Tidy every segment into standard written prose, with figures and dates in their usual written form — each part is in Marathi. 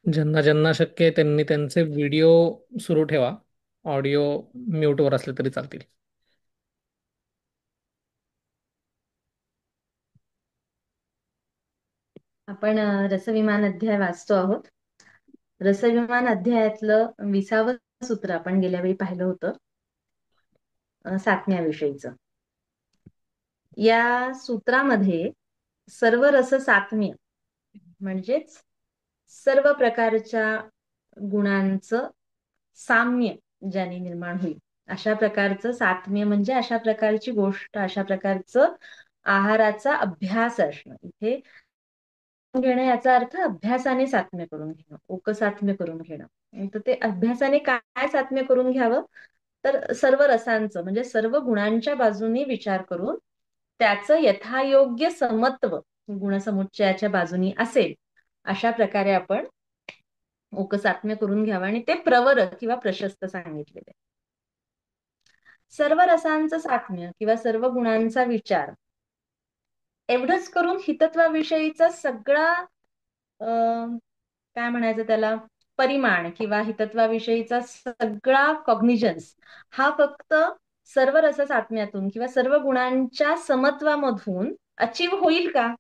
ज्यांना ज्यांना शक्य आहे त्यांनी त्यांचे व्हिडिओ सुरू ठेवा. ऑडिओ म्यूटवर असले तरी चालतील. आपण रसविमान अध्याय वाचतो आहोत. रसविमान अध्यायातलं 20वं सूत्र आपण गेल्या वेळी पाहिलं होतं, सातम्याविषयीचं. या सूत्रामध्ये सर्व रस सातम्य म्हणजेच सर्व प्रकारच्या गुणांचं साम्य ज्याने निर्माण होईल अशा प्रकारचं सातम्य, म्हणजे अशा प्रकारची गोष्ट, अशा प्रकारचं आहाराचा अभ्यास असणं. इथे घेणं याचा अर्थ अभ्यासाने साध्य करून घेणं, ओकसाध्य करून घेणं. तर ते अभ्यासाने काय साध्य करून घ्यावं, तर सर्व रसांचं म्हणजे सर्व गुणांच्या बाजूने विचार करून त्याचं यथायोग्य समत्व गुणसमुच्चयाच्या बाजूनी असेल अशा प्रकारे आपण ओकसात्म्य करून घ्यावं. आणि ते प्रवर किंवा प्रशस्त सांगितलेले. सर्व रसांचं सात्म्य किंवा सर्व गुणांचा विचार एवढंच करून हितत्वाविषयीचा सगळा काय म्हणायचं त्याला, परिमाण किंवा हितत्वाविषयीचा सगळा कॉग्निजन्स हा फक्त सर्व रससात्म्यातून किंवा सर्व गुणांच्या समत्वामधून अचीव होईल का?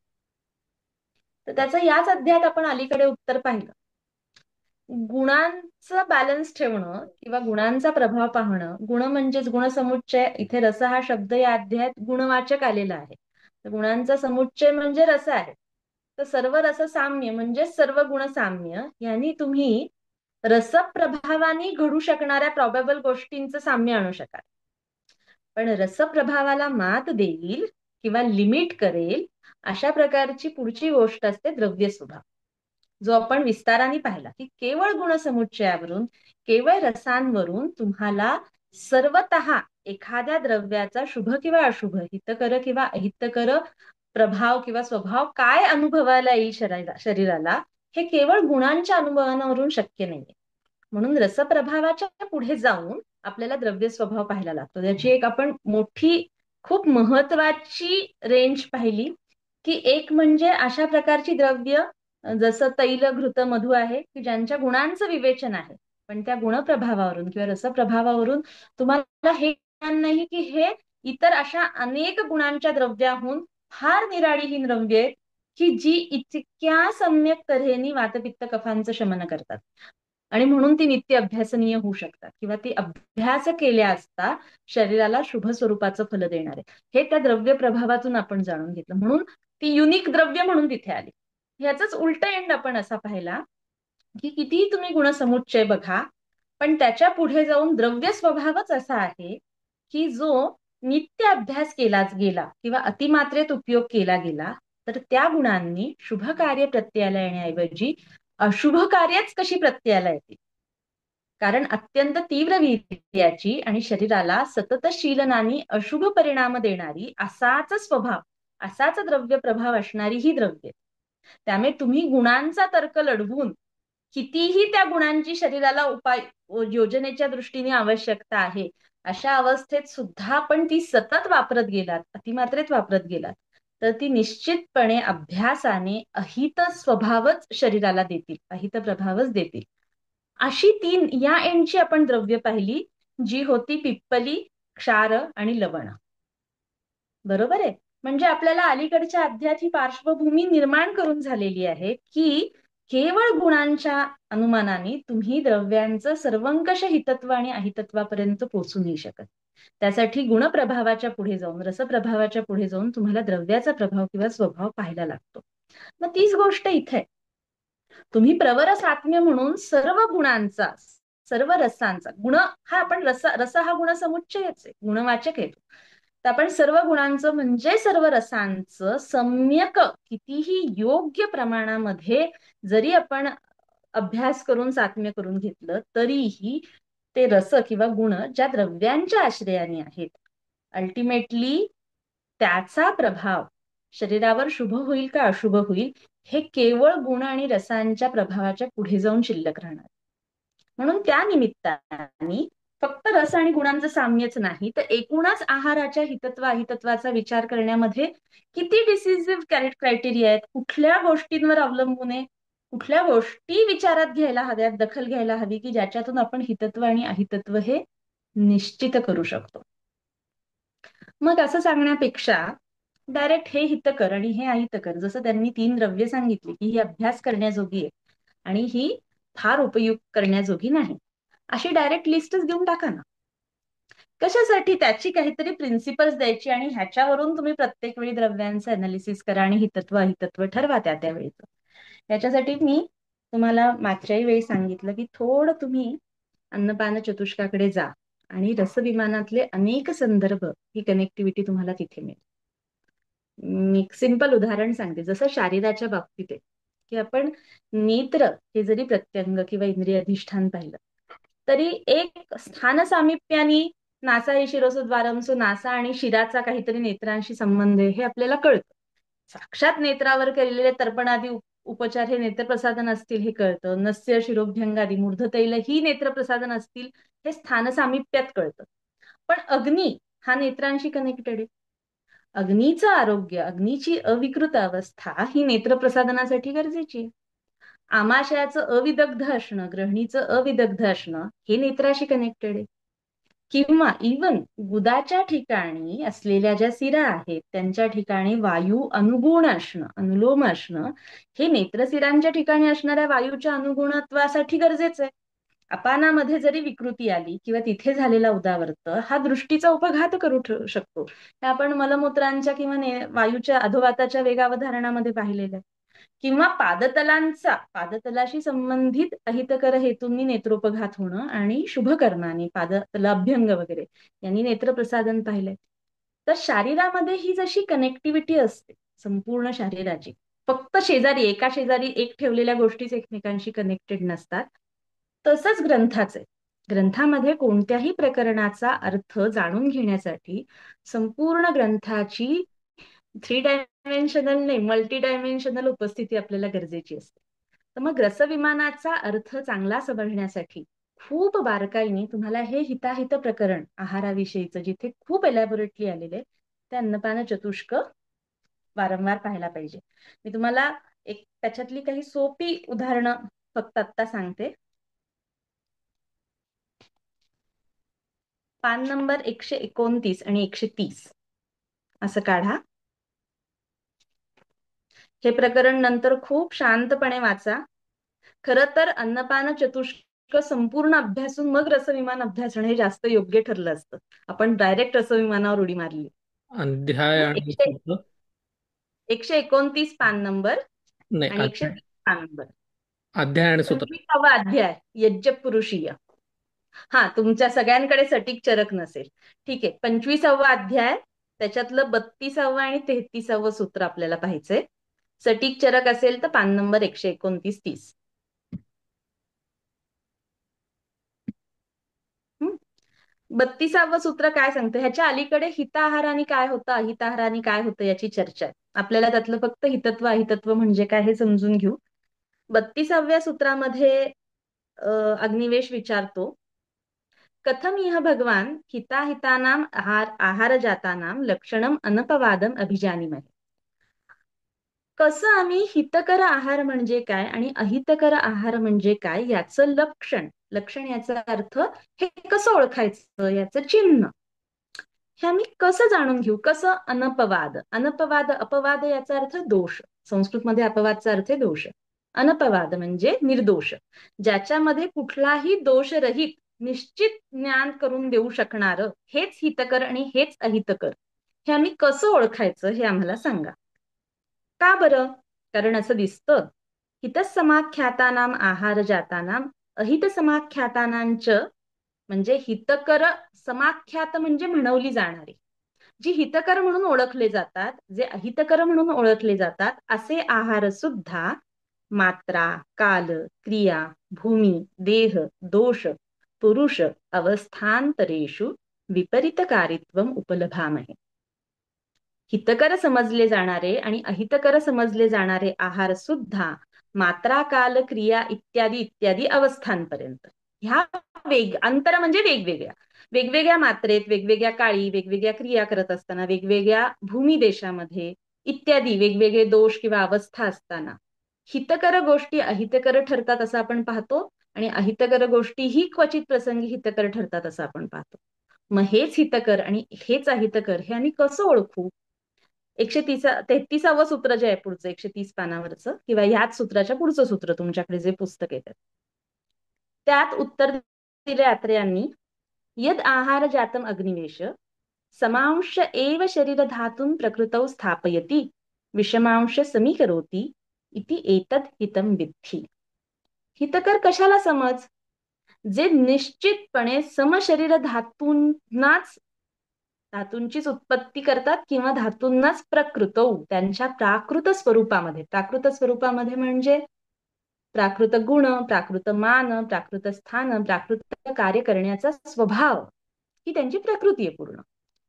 तर त्याचं याच अध्यायात आपण अलीकडे उत्तर पाहिलं. गुणांचा बॅलन्स ठेवणं किंवा गुणांचा प्रभाव पाहणं. गुण म्हणजेच गुणसमुच्चय. इथे रस हा शब्द या अध्यायात गुणवाचक आलेला आहे. तर गुणांचा समुच्चय म्हणजे रस आहे. तर सर्व रस साम्य म्हणजे सर्व गुण साम्य यांनी तुम्ही रसप्रभावाने घडू शकणाऱ्या प्रॉबेबल गोष्टींचं साम्य आणू शकाल. पण रसप्रभावाला मात देईल किंवा लिमिट करेल अशा प्रकारची पुढची गोष्ट असते द्रव्य स्वभाव, जो आपण विस्ताराने पाहिला की केवळ गुणसमुच्चयावरून, केवळ रसांवरून तुम्हाला सर्वतः एखाद्या द्रव्याचा शुभ किंवा अशुभ, हितकर किंवा अहितकर प्रभाव किंवा स्वभाव काय अनुभवायला येईल शरीराला, हे केवळ गुणांच्या अनुभवावरून शक्य नाहीये. म्हणून रसप्रभावाच्या पुढे जाऊन आपल्याला द्रव्य स्वभाव पाहायला लागतो. त्याची एक आपण मोठी खूप महत्वाची रेंज पाहिली की एक म्हणजे अशा प्रकारची द्रव्य जसं तैल, घृत, मधु आहे की ज्यांच्या गुणांचं विवेचन आहे, पण त्या गुणप्रभावावरून किंवा रसप्रभावावरून तुम्हाला हे ज्ञान नाही की हे इतर अशा अनेक गुणांच्या द्रव्याहून फार निराळी ही द्रव्य आहेत की जी इतक्या सम्यक तऱ्हेने वातपित्त कफांचं शमन करतात आणि म्हणून ती नित्य अभ्यासनीय होऊ शकतात किंवा ती अभ्यास केल्या असता शरीराला शुभ स्वरूपाचं फल देणार आहे, हे त्या द्रव्य प्रभावातून आपण जाणून घेतलं. म्हणून ती युनिक द्रव्य म्हणून तिथे आली. ह्याचाच उलट एंड आपण असा पाहिला की कितीही तुम्ही गुणसमुच्चय बघा, पण त्याच्या पुढे जाऊन द्रव्य स्वभावच असा आहे की जो नित्य अभ्यास केलाच गेला किंवा अतिमात्रेत उपयोग केला गेला तर त्या गुणांनी शुभ कार्य प्रत्ययाला येण्याऐवजी अशुभ कार्यच कशी प्रत्ययाला येतील. कारण अत्यंत तीव्र वीर्याची आणि शरीराला सतत शीलनानी अशुभ परिणाम देणारी असाच स्वभाव, असाच द्रव्य प्रभाव असणारी ही द्रव्ये. त्यामुळे तुम्ही गुणांचा तर्क लढवून कितीही त्या गुणांची शरीराला उपाय योजनेच्या दृष्टीने आवश्यकता आहे अशा अवस्थेत सुद्धा आपण ती सतत वापरत गेलात, अतिमात्रेत वापरत गेलात, तर ती निश्चितपणे अभ्यासाने अहित स्वभावच शरीराला देतील, अहित प्रभावच देतील. अशी तीन या एंडची आपण द्रव्य पाहिली, जी होती पिप्पली, क्षार आणि लवण. बरोबर आहे. म्हणजे आपल्याला अलीकडच्या अध्यायात ही पार्श्वभूमी निर्माण करून झालेली आहे की केवळ गुणांच्या अनुमानाने तुम्ही द्रव्यांचं सर्वंकष हितत्व आणि अहितत्वापर्यंत पोहोचू नाही शकत. त्यासाठी गुणप्रभावाच्या पुढे जाऊन, रसप्रभावाच्या पुढे जाऊन तुम्हाला द्रव्याचा प्रभाव किंवा स्वभाव पाहायला लागतो. मग तीच गोष्ट इथे तुम्ही प्रवर सात्म्य म्हणून सर्व गुणांचा, सर्व रसांचा, गुण हा आपण रस हा गुणसमुच्चयच आहे, गुणवाचक आहे. तर आपण सर्व गुणांचं म्हणजे सर्व रसांचं सम्यक कितीही योग्य प्रमाणामध्ये जरी आपण अभ्यास करून सात्म्य करून घेतलं तरीही ते रस किंवा गुण ज्या द्रव्यांच्या आश्रयाने आहेत, अल्टिमेटली त्याचा प्रभाव शरीरावर शुभ होईल का अशुभ होईल हे केवळ गुण आणि रसांच्या प्रभावाच्या पुढे जाऊन शिल्लक राहणार. म्हणून त्या निमित्ताने फक्त रस आणि गुणांचं साम्यच नाही तर एकूणच आहाराच्या हितत्व अहितत्वाचा विचार करण्यामध्ये किती डिसिसिव्ह क्रायटेरिया आहेत, कुठल्या गोष्टींवर अवलंबून आहे, कुठल्या गोष्टी विचारात घ्यायला हव्यात, दखल घ्यायला हवी, की ज्याच्यातून आपण हितत्व आणि अहितत्व हे निश्चित करू शकतो. मग असं सांगण्यापेक्षा डायरेक्ट हे हित कर आणि हे अहित कर, जसं त्यांनी 3 द्रव्य सांगितली की ही अभ्यास करण्याजोगी आहे आणि ही फार उपयुक्त करण्याजोगी नाही, अशी डायरेक्ट लिस्टच देऊन टाका ना. कशासाठी? त्याची काहीतरी प्रिन्सिपल्स द्यायची आणि ह्याच्यावरून तुम्ही प्रत्येक वेळी द्रव्यांचं अनालिसिस करा आणि हितत्व अहितत्व ठरवा त्या त्यावेळेचं. याच्यासाठी मी तुम्हाला मागच्याही वेळी सांगितलं की थोडं तुम्ही अन्नपान चतुष्काकडे जा आणि रसविमानातले अनेक संदर्भ, ही कनेक्टिव्हिटी तुम्हाला तिथे मिळेल. मी एक सिंपल उदाहरण सांगते, जसं शरीराच्या बाबतीत आहे की आपण नेत्र हे जरी प्रत्यंग किंवा इंद्रिय अधिष्ठान पाहिलं तरी एक स्थान सामिप्यानी नासा ही शिरोसद्वारम, सो नासा आणि शिराचा काहीतरी नेत्रांशी संबंध आहे हे आपल्याला कळतं. साक्षात नेत्रावर केलेले तर्पणादी उपचार हे नेत्रप्रसादन असतील हे कळतं. नस्य शिरोभ्यंगादी मूर्धतैल ही नेत्रप्रसादन असतील हे स्थान सामिप्यात कळतं. पण अग्नी हा नेत्रांशी कनेक्टेड आहे. अग्नीचं आरोग्य, अग्नीची अविकृत अवस्था ही नेत्रप्रसादनासाठी गरजेची आहे. आमाशयाचं अविदग्ध असणं, ग्रहणीचं अविदग्ध असणं हे नेत्राशी कनेक्टेड आहे. किंवा इवन गुदाच्या ठिकाणी असलेल्या ज्या सिरा आहेत त्यांच्या ठिकाणी वायू अनुगुण असणं, अनुलोम असणं हे नेत्रसिरांच्या ठिकाणी असणाऱ्या वायूच्या अनुगुणत्वासाठी गरजेचं आहे. अपानामध्ये जरी विकृती आली किंवा तिथे झालेला उदावर्त हा दृष्टीचा उपघात करू शकतो. हे आपण मलमूत्रांच्या किंवा वायूच्या अधोवाताच्या वेगावधारणामध्ये पाहिलेलं आहे. किंवा पादतलाशी संबंधित अहितकर हेतूंनी नेत्रोपघात होणं आणि शुभकर्माने पादतलाभ्यंग वगैरे यांनी नेत्रप्रसादन पाहिलंय. तर शरीरामध्ये ही जशी कनेक्टिव्हिटी असते संपूर्ण शरीराची, फक्त शेजारी एका शेजारी एक ठेवलेल्या गोष्टीच एकमेकांशी कनेक्टेड नसतात, तसंच ग्रंथाचे. ग्रंथामध्ये कोणत्याही प्रकरणाचा अर्थ जाणून घेण्यासाठी संपूर्ण ग्रंथाची 3 डायमेन्शनल नाही, मल्टी डायमेन्शनल उपस्थिती आपल्याला गरजेची असते. तर मग रसविमानाचा अर्थ चांगला समजण्यासाठी खूप बारकाईने तुम्हाला हे हिताहित प्रकरण आहाराविषयीचं जिथे खूप एलॅबोरेटली आलेले आहे ते अन्नपान चतुष्क वारंवार पाहायला पाहिजे. मी तुम्हाला एक त्याच्यातली काही सोपी उदाहरणं फक्त आत्ता सांगते. पान नंबर 129 आणि 130 असं काढा. हे प्रकरण नंतर खूप शांतपणे वाचा. खरं तर अन्नपान चतुष्क संपूर्ण अभ्यासून मग रसविमान अभ्यासणं हे जास्त योग्य ठरलं असतं. आपण डायरेक्ट रसविमानावर उडी मारली. अध्याय आणि एकशे सूत्र. 129 पान नंबर नाही, आणि 130 पान नंबर. अध्याय आणि सूत्र. 25वा अध्याय यज्ञ पुरुषीय. हा, तुमच्या सगळ्यांकडे सटीक चरक नसेल, ठीक आहे. 25वा अध्याय त्याच्यातलं 32वा आणि 33वा सूत्र आपल्याला पाहायचंय. सटीक चरक असेल तर पान नंबर 129-30. 32वा सूत्र काय सांगतं? ह्याच्या अलीकडे हिताहाराने काय होतं, अहिताहाराने काय होतं याची चर्चा आहे. आपल्याला त्यातलं फक्त हितत्व अहितत्व म्हणजे काय हे समजून घेऊ. 32व्या सूत्रामध्ये अग्निवेश विचारतो, कथम इह भगवान हिताहितानाम आहार जातानाम लक्षणम अनपवादम अभिजानीमहे. कसं आम्ही हितकर आहार म्हणजे काय आणि अहितकर आहार म्हणजे काय याचं लक्षण, लक्षण याचा अर्थ, हे कसं ओळखायचं याचं चिन्ह, हे आम्ही कसं जाणून घेऊ? कसं? अनपवाद. अनपवाद, अपवाद याचा अर्थ दोष. संस्कृतमध्ये अपवादचा अर्थ आहे दोष. अनपवाद म्हणजे निर्दोष, ज्याच्यामध्ये कुठलाही दोषरहित निश्चित ज्ञान करून देऊ शकणार हेच हितकर आणि हेच अहितकर. हे आम्ही कसं ओळखायचं हे आम्हाला सांगा. का बरं? कारण असं दिसतं, हितसमाख्यातानाम आहार जातानाम अहित समाख्यातानांच, म्हणजे हितकर समाख्यात म्हणजे म्हणवली जाणारी, जी हितकर म्हणून ओळखले जातात, जे अहितकर म्हणून ओळखले जातात असे आहार सुद्धा मात्रा, काल, क्रिया, भूमी, देह, दोष, पुरुष, अवस्थांतरेषु विपरीतकारित्वम उपलभामहे. हितकर समजले जाणारे आणि अहितकर समजले जाणारे आहार सुद्धा मात्रा, काल, क्रिया इत्यादी इत्यादी अवस्थांपर्यंत, ह्या अंतर म्हणजे वेगवेगळ्या वेगवेगळ्या मात्रेत, वेगवेगळ्या काळी, वेगवेगळ्या क्रिया करत असताना, वेगवेगळ्या भूमी देशामध्ये इत्यादी वेगवेगळे दोष किंवा अवस्था असताना हितकर गोष्टी अहितकर ठरतात असं आपण पाहतो, आणि अहितकर गोष्टीही क्वचित प्रसंगी हितकर ठरतात असं आपण पाहतो. मग हेच हितकर आणि हेच अहितकर हे आम्ही कसं ओळखू? 133व सूत्र जे आहे पुढचं 130 पानावरचं, किंवा ह्याच सूत्राच्या पुढचं सूत्र तुमच्याकडे जे पुस्तक येतं त्यात उत्तर दिले आत्रेयांनी. यद आहार जातम अग्निवेश समांश एव शरीर धातून प्रकृतौ स्थापयति विषमांश समीकरोति इति एतद हितम विद्धि. हितकर कशाला समज? जे निश्चितपणे समशरीर धातूंनाच, धातूंचीच उत्पत्ती करतात किंवा धातूंनाच प्रकृतौ, त्यांच्या प्राकृत स्वरूपामध्ये, प्राकृत स्वरूपामध्ये म्हणजे प्राकृत गुण, प्राकृत मान, प्राकृत स्थान, प्राकृत कार्य करण्याचा स्वभाव, ही त्यांची प्रकृती आहे पूर्ण.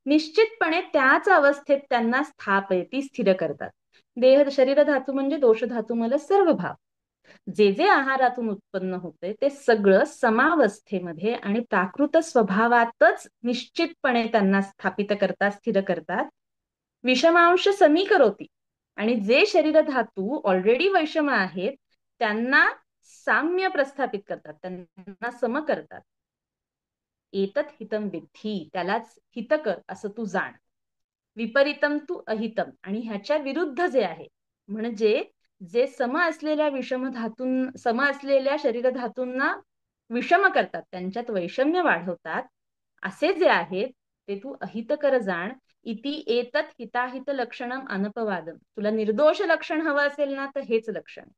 निश्चितपणे त्याच अवस्थेत त्यांना स्थापयती, स्थिर करतात. देह शरीर धातू म्हणजे दोष धातू मला सर्व भाव. जे जे आहारातून उत्पन्न होते ते सगळं समावस्थेमध्ये आणि प्राकृत स्वभावातच निश्चितपणे त्यांना स्थापित करतात, स्थिर करतात. विषमांश समीकरोती, आणि जे शरीर धातू ऑलरेडी वैषम आहेत त्यांना साम्य प्रस्थापित करतात, त्यांना सम करतात. एतत हितम विद्धी, त्यालाच हितकर असं तू जाण. विपरीतम तू अहितम, आणि ह्याच्या विरुद्ध जे आहे, म्हणजे जे सम असलेल्या विषम धातून, सम असलेल्या शरीर धातूंना विषम करतात, त्यांच्यात वैषम्य वाढवतात, असे जे आहेत ते तू अहितकर जाण. इति एतत हिताहित लक्षणम अनपवादम. तुला निर्दोष लक्षण हवं असेल ना तर हेच लक्षण.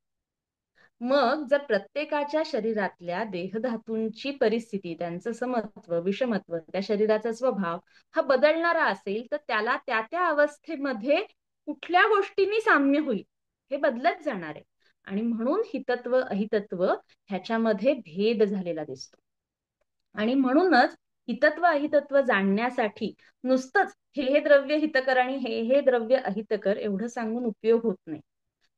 मग जर प्रत्येकाच्या शरीरातल्या देहधातूंची परिस्थिती, त्यांचं समत्व विषमत्व, त्या शरीराचा स्वभाव हा बदलणारा असेल तर त्याला त्या त्या अवस्थेमध्ये कुठल्या गोष्टींनी साम्य होईल हे बदलत जाणार आहे. आणि म्हणून हितत्व अहितत्व ह्याच्यामध्ये भेद झालेला दिसतो. आणि म्हणूनच हितत्व अहितत्व जाणण्यासाठी नुसतंच हे द्रव्य हितकर आणि हे द्रव्य अहितकर एवढं सांगून उपयोग होत नाही.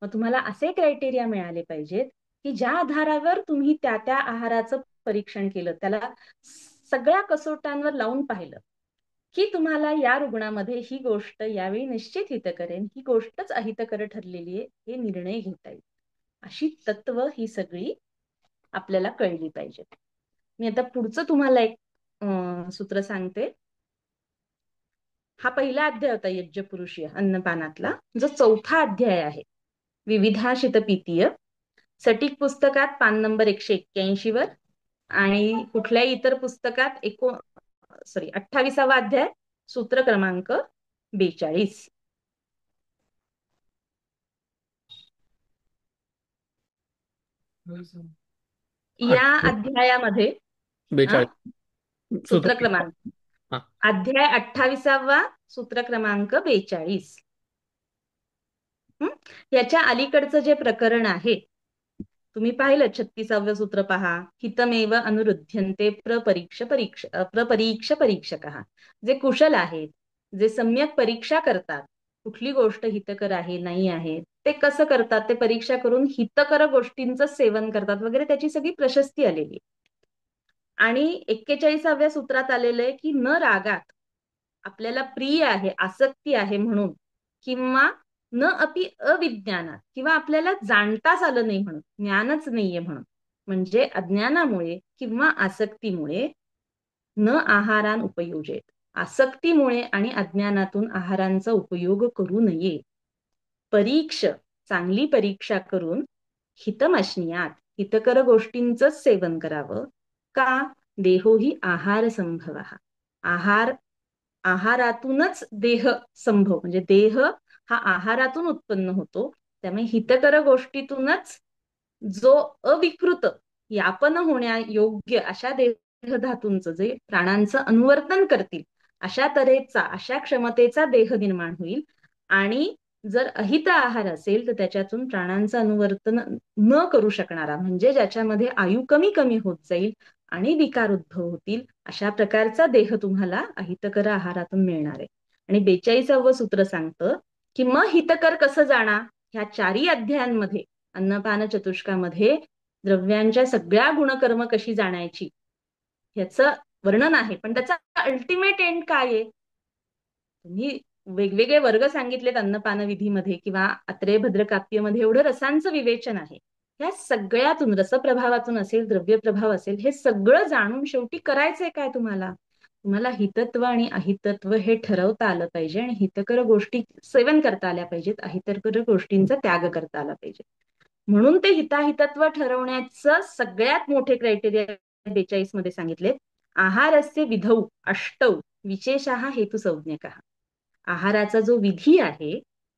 मग तुम्हाला असे क्रायटेरिया मिळाले पाहिजेत की ज्या आधारावर तुम्ही त्या त्या आहाराचं परीक्षण केलं, त्याला सगळ्या कसोट्यांवर लावून पाहिलं की तुम्हाला या रुग्णामध्ये ही गोष्ट यावेळी निश्चित हित करेन, ही गोष्टच अहितकर ठरलेली आहे, हे निर्णय घेता येईल. अशी तत्व ही सगळी आपल्याला कळली पाहिजेत. मी आता पुढचं तुम्हाला एक सूत्र सांगते. हा पहिला अध्याय होता यज्ञपुरुषीय अन्नपानातला, जो चौथा अध्याय आहे विविधाशित पितीय. सटीक पुस्तकात पान नंबर 181 वर, आणि कुठल्याही इतर पुस्तकात 28वा अध्याय सूत्र क्रमांक 42. या अध्यायामध्ये 42 सूत्र. सूत्र क्रमांक, हा. अध्याय 28वा सूत्र क्रमांक 42. याच्या अलीकडचं जे प्रकरण आहे तुम्ही पाहिलं, 36वे सूत्र पहा. हितमेव अनुरुध्यन्ते प्रपरीक्ष परीक्षक. जे कुशल आहेत, जे सम्यक परीक्षा करतात कुठली गोष्ट हितकर आहे नाही आहे, ते कसं करतात, ते परीक्षा करून हितकर गोष्टींचं सेवन करतात वगैरे, त्याची सगळी प्रशस्ती आलेली. आणि 41व्या सूत्रात आलेलं आहे की न रागात, आपल्याला प्रिय आहे, आसक्ती आहे म्हणून, किंवा न अपि अविज्ञानात, किंवा आपल्याला जाणताच आलं नाही म्हणून, ज्ञानच नाहीये म्हणून, म्हणजे अज्ञानामुळे किंवा आसक्तीमुळे न आहारान उपयोजेत, आसक्तीमुळे आणि अज्ञानातून आहारांचा उपयोग करू नये. परीक्ष, चांगली परीक्षा करून हितमश्नियात, हितकर गोष्टींचं सेवन करावं. का? देहो ही आहार संभव. आहारातूनच देह संभव, म्हणजे देह हा आहारातून उत्पन्न होतो. त्यामुळे हितकर गोष्टीतूनच जो अविकृत यापन होण्या योग्य अशा देहधातूंचं, जे प्राणांचं अनुवर्तन करतील अशा तऱ्हेचा, अशा क्षमतेचा देह निर्माण होईल. आणि जर अहित आहार असेल तर त्याच्यातून प्राणांचं अनुवर्तन न करू शकणारा, म्हणजे ज्याच्यामध्ये आयु कमी कमी होत जाईल आणि विकार उद्भव होतील, अशा प्रकारचा देह तुम्हाला अहितकर आहारातून मिळणार आहे. आणि 42व सूत्र सांगतं की मग हितकर कसं जाणार. ह्या चारही अध्यायांमध्ये, अन्नपान चतुष्कामध्ये द्रव्यांच्या सगळ्या गुणकर्म कशी जाणायची ह्याचं वर्णन आहे. पण त्याचा अल्टिमेट एंड काय आहे? तुम्ही वेगवेगळे वर्ग सांगितलेत अन्नपान विधीमध्ये किंवा अत्रेय भद्र काव्यमध्ये एवढं रसांचं विवेचन आहे. ह्या सगळ्यातून रसप्रभावातून असेल, द्रव्य प्रभाव असेल, हे सगळं जाणून शेवटी करायचंय काय तुम्हाला? तुम्हाला हितत्व आणि अहितत्व हे ठरवता आलं पाहिजे आणि हितकर गोष्टी सेवन करता आल्या पाहिजेत, अहितकर गोष्टींचा त्याग करता आला पाहिजे. म्हणून ते हिताहितत्व ठरवण्याचं सगळ्यात मोठे क्रायटेरिया 42 मध्ये सांगितले. आहारस्य विधौ अष्टौ विशेषः हेतू संज्ञकः. आहाराचा जो विधी आहे,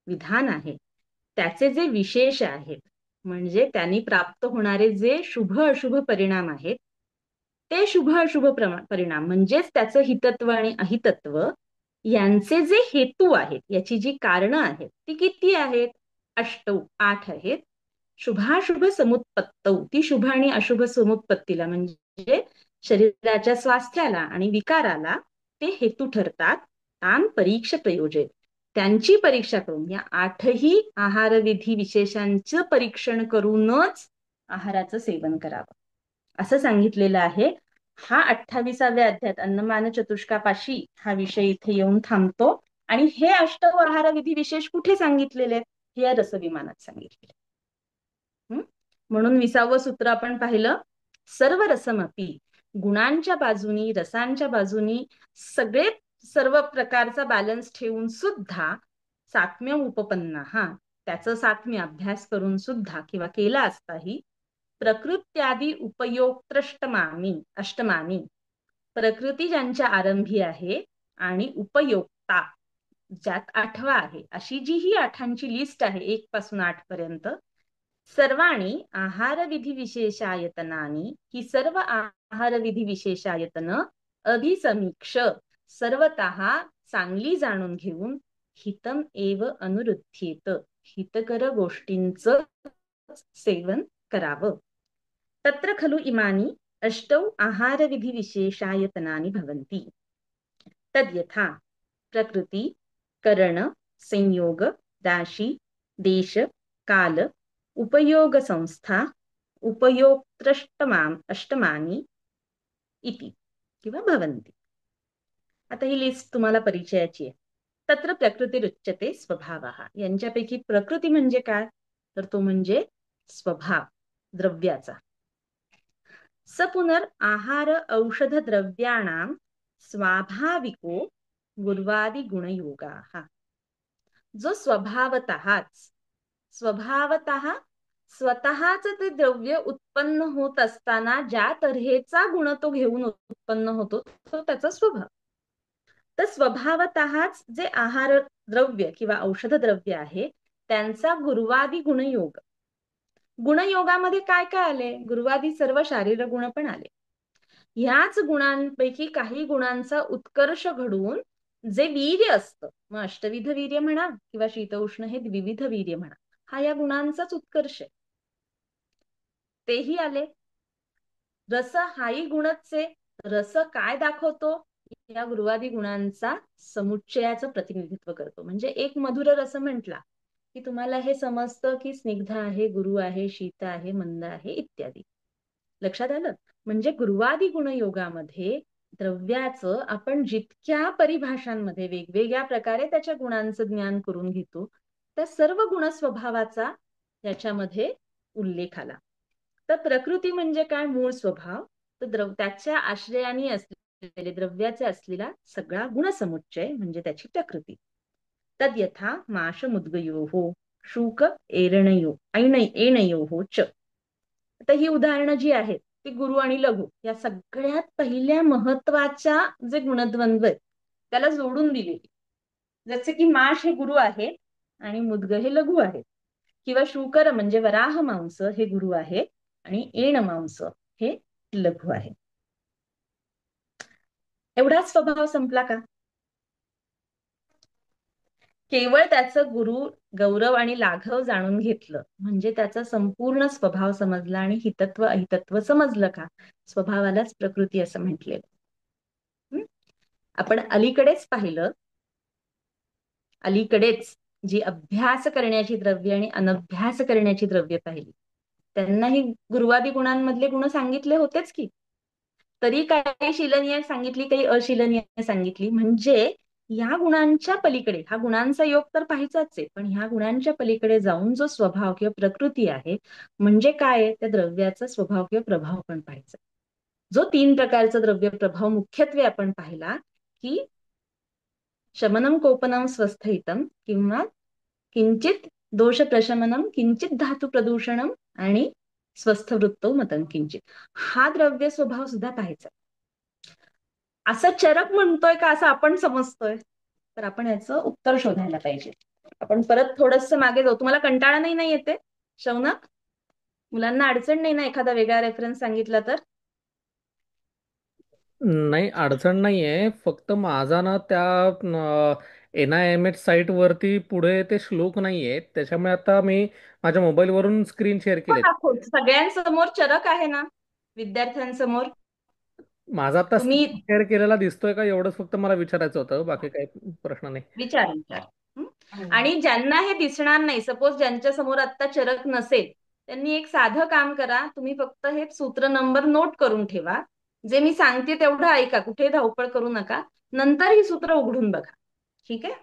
विधान आहे, त्याचे जे विशेष आहेत, म्हणजे त्यांनी प्राप्त होणारे जे शुभ अशुभ परिणाम आहेत, ते शुभ अशुभ परिणाम म्हणजेच त्याचं हितत्व आणि अहितत्व यांचे जे हेतू आहेत, याची जी कारणं आहेत, ती किती आहेत? अष्टौ, 8 आहेत. शुभाशुभ समुत्पत्तौ, ती शुभ आणि अशुभ समुत्पत्तीला म्हणजे शरीराच्या स्वास्थ्याला आणि विकाराला ते हेतू ठरतात. तान परीक्ष प्रयोजन, त्यांची परीक्षा करून या 8ही आहारविधी विशेषांचं परीक्षण करूनच आहाराचं सेवन करावं असं सांगितलेलं आहे. हा 28व्या अध्यायात अन्नमान चतुष्कापाशी हा विषय इथे येऊन थांबतो. आणि हे अष्टव आहारविधी विशेष कुठे सांगितलेले आहेत? हे या रसविमानात सांगितलेले. म्हणून 20वं सूत्र आपण पाहिलं. सर्व रसमपी, गुणांच्या बाजूनी, रसांच्या बाजूनी सगळे सर्व प्रकारचा बॅलन्स ठेवून सुद्धा सात्म्य उपपन्ना, हा त्याचं सात्म्य अभ्यास करून सुद्धा किंवा केला असताही प्रकृत्यादी अष्टमानी, प्रकृती ज्यांच्या आरंभी आहे आणि उपयोक्ता ज्यात 8वा आहे, अशी जी ही 8ची लिस्ट आहे 1 पासून 8 पर्यंत, सर्वाणी आहारविधी विशेषायतनानी, ही सर्व आहारविधी विशेषायतन अभिसमीक्ष, सर्वतः चांगली जाणून घेऊन हितम एव अनुरुध्येत, हितकर गोष्टींचं सेवन करावं. तत्र खलु इमानी अष्टौ आहारविधी विशेषायतनानि भवन्ति. तद्यथा प्रकृती, करण, संयोग, राशी, देश, काल, उपयोग संस्था, अष्टमानी इति किंवा भवन्ति. आता ही लिस्ट तुम्हाला परिचयाची आहे. तत्र प्रकृतिरुच्यते स्वभावः, यांच्यापैकी प्रकृती म्हणजे काय? तर तो म्हणजे स्वभाव, द्रव्याचा. स पुनर आहार औषध द्रव्याणाम स्वाभाविको गुर्वादी गुणयोगाः, जो स्वतःच ते द्रव्य उत्पन्न होत असताना ज्या तऱ्हेचा गुण तो घेऊन उत्पन्न होतो तो त्याचा स्वभाव. तर स्वभावतःच जे आहार द्रव्य किंवा औषध द्रव्य आहे त्यांचा गुरुवादी गुणयोग. गुणयोगामध्ये काय काय आले? गुरुवादी सर्व शारीर गुण पण आले. ह्याच गुणांपैकी काही गुणांचा उत्कर्ष घडून जे वीर्य असतं, मग अष्टविध वीर्य म्हणा किंवा शीतउष्ण हे द्विविध वीर्य म्हणा, हा या गुणांचाच उत्कर्ष आहे, तेही आले. रस हाही गुणच आहे. रस काय दाखवतो? या गुरुवादी गुणांचा समुच्चयाचं प्रतिनिधित्व करतो. म्हणजे एक मधुर रस म्हटला की तुम्हाला हे समजतं की स्निग्ध आहे, गुरु आहे, शीत आहे, मंद आहे इत्यादी. लक्षात आलं? म्हणजे गुरुवादी गुणयोगामध्ये द्रव्याचं आपण जितक्या परिभाषांमध्ये वेगवेगळ्या प्रकारे त्याच्या गुणांचं ज्ञान करून घेतो, त्या सर्व गुणस्वभावाचा याच्यामध्ये उल्लेख आला. तर प्रकृती म्हणजे काय? मूळ स्वभाव. तर त्याच्या आश्रयाने असलेले द्रव्याचे असलेला सगळा गुणसमुच्चय म्हणजे त्याची प्रकृती. तद्यथा माश मुद्गयोः शूक एणयोः च. आता ही उदाहरणं जी आहेत ती गुरु आणि लघु या सगळ्यात पहिल्या महत्वाच्या जे गुणद्वंद्व आहेत त्याला जोडून दिलेली. जसे की माश हे गुरु आहे आणि मुद्ग हे लघु आहे, किंवा शूकर म्हणजे वराह मांस हे गुरु आहे आणि एण मांस हे लघु आहे. एवढाच स्वभाव संपला का? केवळ त्याचं गुरु गौरव आणि लाघव जाणून घेतलं म्हणजे त्याचा संपूर्ण स्वभाव समजला आणि हितत्व अहितत्व समजलं का? स्वभावालाच प्रकृती असं म्हटलेलं. आपण अलीकडेच जी अभ्यास करण्याची द्रव्य आणि अनभ्यास करण्याची द्रव्य पाहिली, त्यांनाही गुरुवादी गुणांमधले गुण सांगितले होतेच की. तरी काही शीलनीय सांगितली, काही अशीलनीय सांगितली. म्हणजे या गुणांच्या पलीकडे, हा गुणांचा योग तर पाहायचाच आहे, पण ह्या गुणांच्या पलीकडे जाऊन जो स्वभाव किंवा प्रकृती आहे, म्हणजे काय आहे, त्या द्रव्याचा स्वभाव किंवा प्रभाव पण पाहायचा. जो 3 प्रकारचा द्रव्य प्रभाव मुख्यत्वे आपण पाहिला, की शमनम कोपनम स्वस्थितम किंवा किंचित दोष प्रशमनम किंचित धातू प्रदूषणम आणि स्वस्थ वृत्तो मतम किंचित, हा द्रव्य स्वभाव सुद्धा पाहायचा. असं चरक म्हणतोय का असं आपण समजतोय, तर आपण याचं उत्तर शोधायला पाहिजे. आपण परत थोडस मागे जाऊ. तुम्हाला कंटाळा नाही येते शौनक? मुलांना अडचण नाही ना एखादा वेगळा रेफरन्स सांगितला तर? नाही, अडचण नाही आहे. फक्त माझा ना त्या NIMH साईट वरती पुढे ते श्लोक नाही आहेत, त्याच्यामुळे आता मी माझ्या मोबाईलवरून स्क्रीन शेअर केलेत. दाखव, सगळ्यांसमोर चरक आहे ना विद्यार्थ्यांसमोर. माझा आता तुम्ही स्क्रीन शेअर केलेला दिसतोय का, एवढंच फक्त मला विचारायचं होतं, बाकी काही प्रश्न नाही. विचार विचार. हं? आणि ज्यांना हे दिसणार नाही, सपोज ज्यांच्या समोर आता चरक नसेल, त्यांनी एक साधं काम करा. तुम्ही फक्त हे सूत्र नंबर नोट करून ठेवा. जे मी सांगते तेवढं ऐका, कुठे धावपळ करू नका. नंतर ही सूत्र उघडून बघा. ठीक आहे?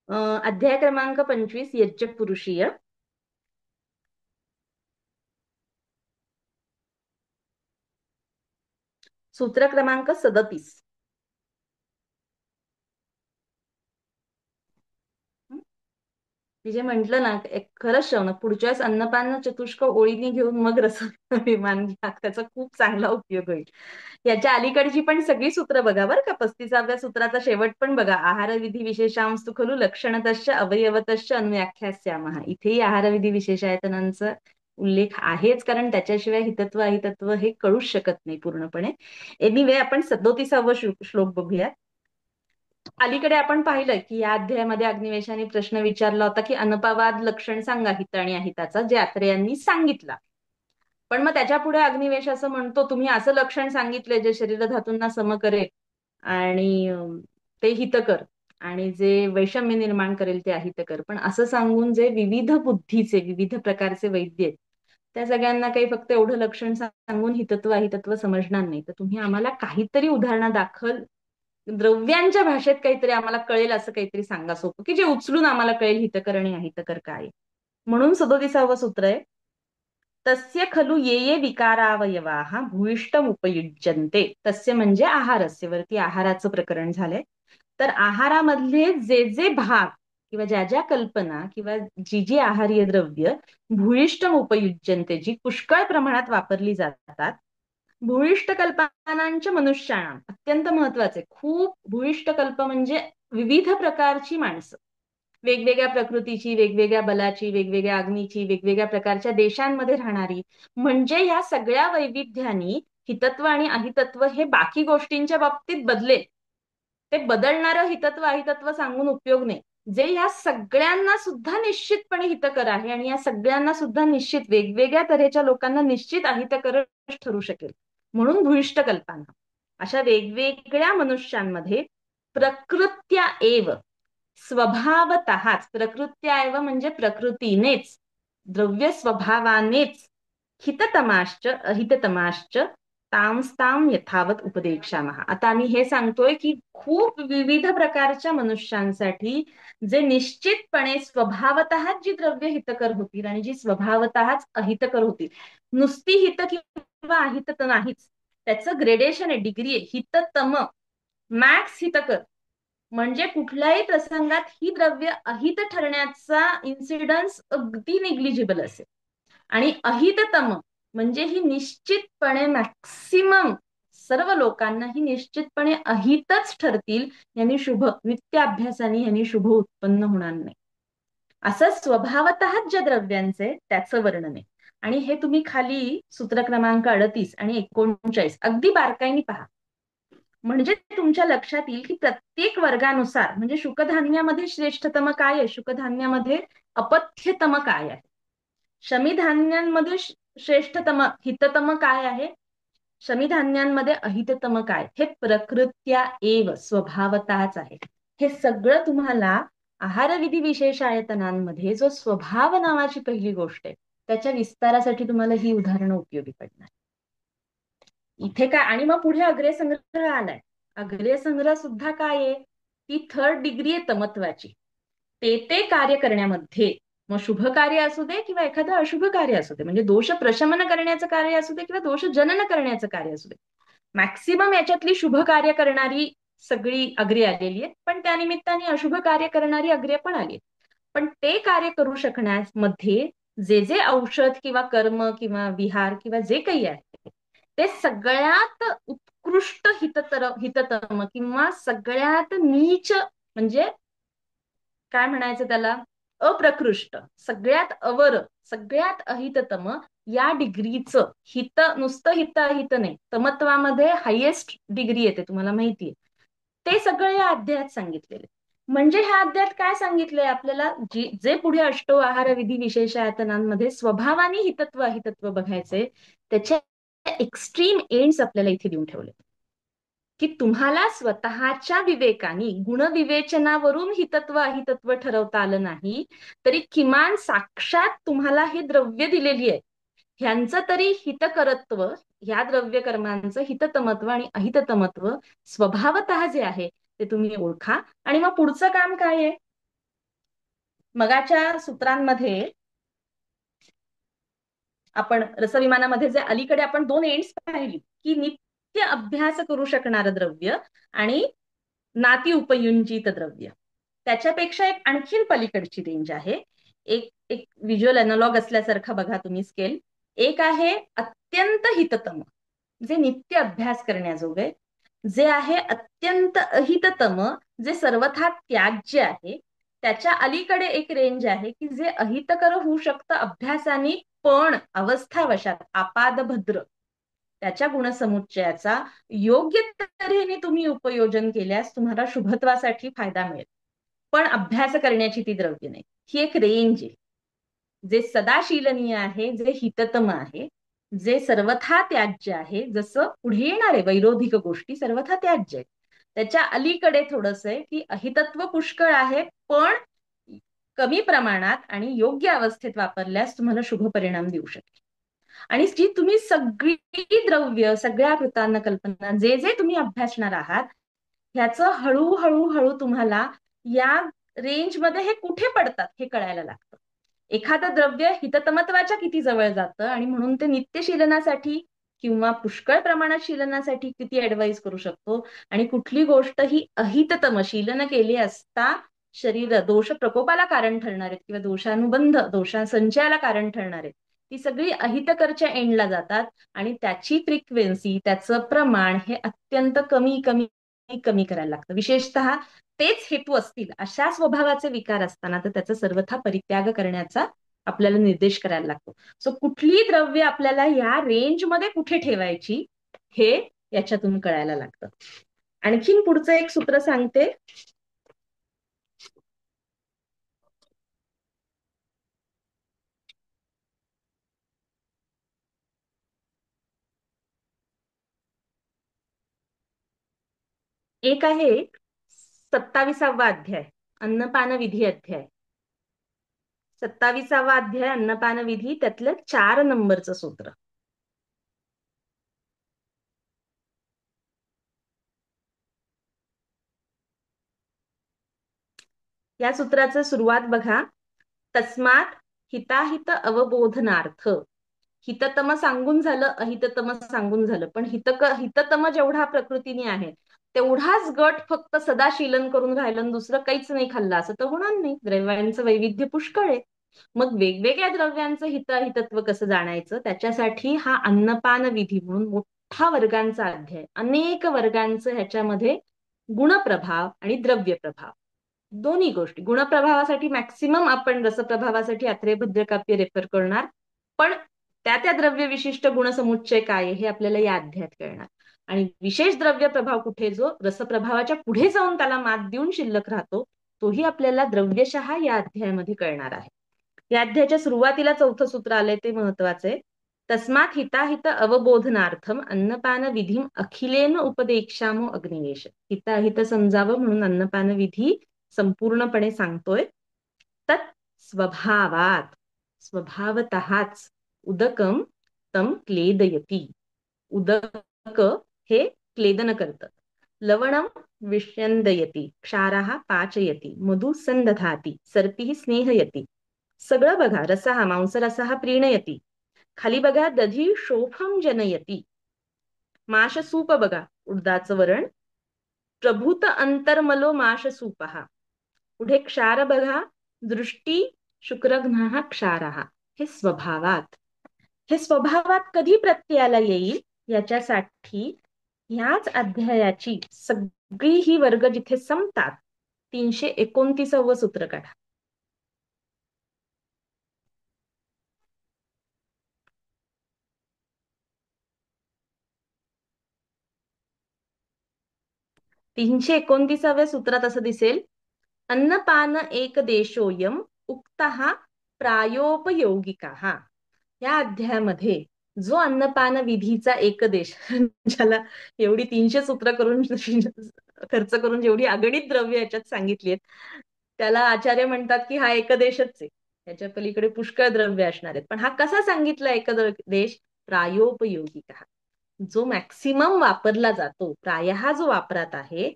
अध्याय क्रमांक 25 यज्ञ पुरुषीय, सूत्र क्रमांक 37. मी जे म्हंटल ना, खरंच शौनक, पुढच्या वेळेस अन्नपान चतुष्क ओळीने घेऊन मग रस विमान घ्या, त्याचा खूप चांगला उपयोग होईल. याच्या अलीकडची पण सगळी सूत्र बघा बरं का. 35व्या सूत्राचा शेवट पण बघा. आहार विधी विशेषांस्तु खलु लक्षणतश्च अवयवतश्च अन्व्याख्यास्यामः. इथेही आहार विधी विशेषायतनांचा उल्लेख आहेच, कारण त्याच्याशिवाय हितत्व अहितत्व हे कळूच शकत नाही पूर्णपणे. एनिवे, आपण 37वा श्लोक बघूया. अलीकडे आपण पाहिलं की या अध्यायामध्ये अग्निवेशाने प्रश्न विचारला होता की अनपवाद लक्षण सांगा हित आणि अहिताचा, जे आत्रे यांनी सांगितला. पण मग त्याच्या पुढे अग्निवेश असं म्हणतो, तुम्ही असं लक्षण सांगितलंय जे शरीर धातूंना सम करेल आणि ते हितकर, आणि जे वैषम्य निर्माण करेल ते अहितकर. पण असं सांगून जे विविध बुद्धीचे, विविध प्रकारचे वैद्य आहेत, त्या सगळ्यांना काही फक्त एवढं लक्षण सांगून हितत्व अहितत्व समजणार नाही. तर तुम्ही आम्हाला काहीतरी उदाहरणादाखल द्रव्यांच्या भाषेत काहीतरी आम्हाला कळेल असं काहीतरी सांगा सोपं, की जे उचलून आम्हाला कळेल हितकर आणि अहितकर काय. म्हणून 37वं सूत्र आहे, तस्य खलु ये ये विकारावयवाः भूयिष्ठमुपयुज्यन्ते. तस्य म्हणजे आहारस्य, वरती आहाराचं प्रकरण झालंय. तर आहारामधले जे जे भाग किंवा ज्या ज्या कल्पना किंवा जी जी आहार्य द्रव्य भूयिष्ठमुपयुज्यन्ते, जी पुष्कळ प्रमाणात वापरली जातात, भूयिष्ठ कल्पनांच्या मनुष्याणाम, अत्यंत महत्वाचे, खूप भूयिष्ठ कल्प म्हणजे विविध प्रकारची माणसं, वेगवेगळ्या प्रकृतीची, वेगवेगळ्या बलाची, वेगवेगळ्या अग्नीची, वेगवेगळ्या प्रकारच्या देशांमध्ये राहणारी, म्हणजे या सगळ्या वैविध्यानी हितत्व आणि अहितत्व हे बाकी गोष्टींच्या बाबतीत बदलेल. ते बदलणारं हितत्व अहितत्व सांगून उपयोग नाही. जे या सगळ्यांना सुद्धा निश्चितपणे हितकर आहे आणि या सगळ्यांना सुद्धा निश्चित, वेगवेगळ्या तऱ्हेच्या लोकांना निश्चित अहितकर ठरू शकेल, म्हणून भूयिष्ठ कल्पना. अशा वेगवेगळ्या मनुष्यांमध्ये प्रकृत्या एव, स्वभावतःच, प्रकृत्या एव म्हणजे प्रकृतीनेच, द्रव्य स्वभावानेच, हिततमाश्च अहिततमाश्च तांस्ताम यथावत उपदेक्षामः. आता आम्ही हे सांगतोय की खूप विविध प्रकारच्या मनुष्यांसाठी जे निश्चितपणे स्वभावतःच जी द्रव्य हितकर होतील आणि जी स्वभावतःच अहितकर होतील, नुसती हित किंवा अहित तर नाहीच, त्याचं ग्रेडेशन आहे, डिग्री आहे. हिततम, मॅक्स हितकर, म्हणजे कुठल्याही प्रसंगात ही द्रव्य अहित ठरण्याचा इन्सिडन्स अगदी निग्लिजिबल असेल. आणि अहिततम म्हणजे ही निश्चितपणे मॅक्सिमम सर्व लोकांना ही निश्चितपणे अहितच ठरतील, यांनी शुभ, नित्याभ्यासाने यांनी शुभ उत्पन्न होणार नाही. असं स्वभावतःच ज्या द्रव्यांचे त्याचं वर्णन आहे. आणि हे तुम्ही खाली सूत्र क्रमांक 38 आणि 39 अगदी बारकाईने पहा. म्हणजे तुमच्या लक्षात येईल की प्रत्येक वर्गानुसार, म्हणजे शुकधान्यामध्ये श्रेष्ठतम काय आहे, शुकधान्यामध्ये अपथ्यतम काय आहे, शमीधान्यांमध्ये श्रेष्ठतम हिततम काय आहे, शमीधान्यांमध्ये अहिततम काय, हे प्रकृत्या एव स्वभावताच आहे. हे सगळं तुम्हाला आहारविधी विशेषायतनांमध्ये जो स्वभाव नावाची पहिली गोष्ट आहे त्याच्या विस्तारासाठी तुम्हाला ही उदाहरणं उपयोगी पडणार. इथे काय, आणि मग पुढे अग्रेसंग्रह आलाय. अग्रेसंग्रह सुद्धा काय आहे, ती थर्ड डिग्री आहे तमत्वाची. ते कार्य करण्यामध्ये, मग शुभ कार्य असू दे किंवा एखादं अशुभ कार्य असू दे, म्हणजे दोष प्रशमन करण्याचं कार्य असू दे किंवा दोष जनन करण्याचं कार्य असू दे, मॅक्सिमम याच्यातली शुभ कार्य करणारी सगळी अग्रे आलेली आहेत, पण त्यानिमित्ताने अशुभ कार्य करणारी अग्रे पण आली आहेत. पण ते कार्य करू शकण्यामध्ये जे जे औषध किंवा कर्म किंवा विहार किंवा जे काही आहे ते सगळ्यात उत्कृष्ट हिततम किंवा सगळ्यात नीच, म्हणजे काय म्हणायचं त्याला, अप्रकृष्ट, सगळ्यात अवर, सगळ्यात अहिततम या डिग्रीचं हित, नुसतं हित अहित नाही, तमत्वामध्ये हायेस्ट डिग्री येते, तुम्हाला माहितीये. ते सगळं या अध्यायात सांगितलेले. म्हणजे ह्या अध्यायात काय सांगितलंय आपल्याला, जे पुढे अष्टो आहार विधी विशेषायतनांमध्ये स्वभावाने हितत्व अहितत्व बघायचे, त्याच्या एक्स्ट्रीम एंड्स आपल्याला इथे देऊन ठेवले, की तुम्हाला स्वतःच्या विवेकाने गुणविवेचनावरून हितत्व अहितत्व ठरवता आलं नाही तरी किमान साक्षात तुम्हाला हे द्रव्य दिलेली आहे, ह्यांचं तरी हितकरत्व, ह्या द्रव्य कर्मांचं हिततमत्व आणि अहिततमत्व स्वभावतः जे आहे ते तुम्ही ओळखा. आणि मग पुढचं काम काय आहे, मगाच्या सूत्रांमध्ये आपण रसविमानामध्ये जे अलीकडे आपण दोन एंड्स पाहिली, की नित्य अभ्यास करू शकणारं द्रव्य आणि नाती उपयुंजित द्रव्य, त्याच्यापेक्षा एक आणखीन पलीकडची रेंज आहे. एक एक व्हिज्युअल अॅनालॉग असल्यासारखा बघा तुम्ही स्केल. एक आहे अत्यंत हिततम, जे नित्य अभ्यास करण्याजोगे, जे आहे अत्यंत अहिततम, जे सर्वथा त्याज्य आहे. त्याच्या अलीकडे एक रेंज आहे की जे अहितकर होऊ शकतं अभ्यासाने, पण अवस्थावशात आपादभद्र, त्याच्या गुणसमुच्चयाचा योग्य तऱ्हेने तुम्ही उपयोजन केल्यास तुम्हाला शुभत्वासाठी फायदा मिळेल, पण अभ्यास करण्याची ती द्रव्य नाही. ही एक रेंज आहे. जे सदाशीलनीय आहे, जे हिततम आहे, जे सर्वथा त्याज्य आहे, जसं पुढे येणार आहे वैरोधिक गोष्टी सर्वथा त्याज्य आहे, त्याच्या अलीकडे थोडस आहे की अहितत्व पुष्कळ आहे, पण कमी प्रमाणात आणि योग्य अवस्थेत वापरल्यास तुम्हाला शुभ परिणाम देऊ शकेल. आणि जी तुम्ही सगळी द्रव्य, सगळ्या कृतांना कल्पना, जे जे तुम्ही अभ्यासणार आहात, ह्याचं हळूहळू हळू तुम्हाला या रेंजमध्ये हे कुठे पडतात हे कळायला लागतं. एखादं द्रव्य हिततमत्वाच्या किती जवळ जातं आणि म्हणून ते नित्यशीलनासाठी किंवा पुष्कळ प्रमाणात शीलनासाठी किती ऍडवाइस करू शकतो, आणि कुठली गोष्ट ही अहिततम, शीलन केली असता शरीर दोष प्रकोपाला कारण ठरणार आहेत किंवा दोषानुबंध दोषासंचयाला कारण ठरणार आहेत, ती सगळी अहितकरच्या एंडला जातात आणि त्याची फ्रिक्वेन्सी, त्याचं प्रमाण हे अत्यंत कमी कमी कमी करायला लागतं. विशेषतः तेच हेतू असतील अशा स्वभावाचे विकार असताना तर त्याचा सर्वथा परित्याग करण्याचा आपल्याला निर्देश करायला लागतो. सो कुठली द्रव्य आपल्याला या रेंजमध्ये कुठे ठेवायची हे याच्यातून कळायला लागतं. आणखीन पुढचं एक सूत्र सांगते. एक आहे 27वा अध्याय, अन्नपान विधी अध्याय. 27वा अध्याय अन्नपान विधी, त्यातलं 4 नंबरचं सूत्र. या सूत्राचं सुरुवात बघा. तस्मात हिताहित अवबोधनार्थ, हिततम सांगून झालं, अहिततम सांगून झालं, पण हिततम जेवढा प्रकृतीने आहे तेवढाच गट फक्त सदाशीलन करून राहिलं आणि दुसरं काहीच नाही खाल्लं असं तर होणार नाही. द्रव्यांचं वैविध्य पुष्कळ आहे. मग वेगवेगळ्या द्रव्यांचं हितहितत्व कसं जाणायचं, त्याच्यासाठी हा अन्नपान विधी म्हणून मोठा वर्गांचा अध्याय, अनेक वर्गांचं ह्याच्यामध्ये गुणप्रभाव आणि द्रव्य प्रभाव दोन्ही गोष्टी. गुणप्रभावासाठी मॅक्सिमम आपण रसप्रभावासाठी अत्रेय भद्रकाव्य रेफर करणार, पण त्या त्या द्रव्य विशिष्ट गुणसमुच्चय काय हे आपल्याला या अध्यायात कळणार. आणि विशेष द्रव्य प्रभाव कुठे जो रसप्रभावाच्या पुढे जाऊन त्याला मात देऊन शिल्लक राहतो, तोही आपल्याला द्रव्यशः या अध्यायामध्ये कळणार आहे. या अध्यायाच्या सुरुवातीला चौथं सूत्र आलंय ते महत्वाचं. तस्मात हिताहित अवबोधनार्थम अन्नपान विधी अखिलेन उपदेक्षामो अग्निवेश. हिताहित समजावं म्हणून अन्नपान विधी संपूर्णपणे सांगतोय. तत् स्वभावात, स्वभावतःच उदकम तम क्लेदयती. उदक हे क्लेदन करतं. लवणम विष्यंदयती, क्षारः पाचयती, मधु संदधाती, सर्पीः स्नेहयती. सगळं बघा. रसः मांसरसः प्रीणयती. खाली बघा दधी शोफम जनयती. माशसूप बघा, उडदाचं वरण. प्रभूत अंतर्मलो माशसूपः. पुढे क्षार बघा, दृष्टी शुक्रघ्नः क्षारः. हे स्वभावात. हे स्वभावात कधी प्रत्ययाला येईल याच्यासाठी ह्याच अध्यायाची सगळी ही वर्ग जिथे संपतात 329व सूत्र काढा. 329व्या सूत्रात असं दिसेल, अन्नपान एक देशोयम उक्तः प्रायोपयोगिकाः. या अध्यायामध्ये जो अन्नपान विधीचा एकदेश ज्याला एवढी 300 सूत्र करून खर्च करून जेवढी अगणित द्रव्य याच्यात सांगितली आहेत, त्याला आचार्य म्हणतात की हा एकदेशच आहे. त्याच्या पलीकडे पुष्कळ द्रव्य असणार आहेत. पण हा कसा सांगितला एकदेश? प्रायोपयोगिका. जो मॅक्सिमम वापरला जातो, प्रायः जो वापरात आहे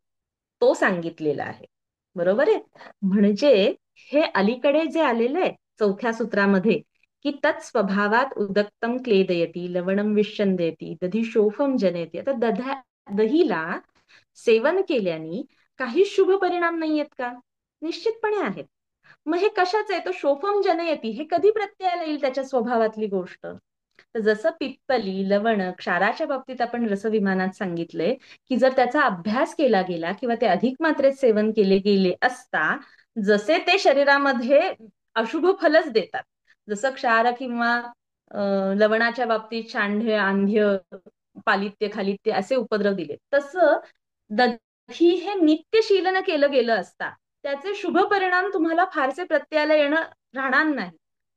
तो सांगितलेला आहे. बरोबर आहे. म्हणजे हे अलीकडे जे आलेलं आहे चौथ्या सूत्रामध्ये की तत् स्वभावात उदक्तम क्लेदयती, लवणम विष्यंदयती, दधी शोफम जनयती. आता दहीला सेवन केल्याने काही शुभ परिणाम नाही आहेत का? निश्चितपणे आहेत. मग हे कशाच आहे? तो शोफम जनयती हे कधी प्रत्ययाला येईल त्याच्या स्वभावातली गोष्ट? तर जसं पिप्पली, लवण, क्षाराच्या बाबतीत आपण रसविमानात सांगितलंय की जर त्याचा अभ्यास केला गेला किंवा ते अधिक मात्रेत सेवन केले गेले असता जसे ते शरीरामध्ये अशुभ फलच देतात. जसं क्षार किंवा लवणाच्या बाबतीत शांढ्य, आंध्य, पालित्य, खालित्य असे उपद्रव दिले, तसं दधी हे नित्यशीलन केलं गेलं असता त्याचे शुभ परिणाम तुम्हाला फारसे प्रत्ययाला येणं राहणार नाही.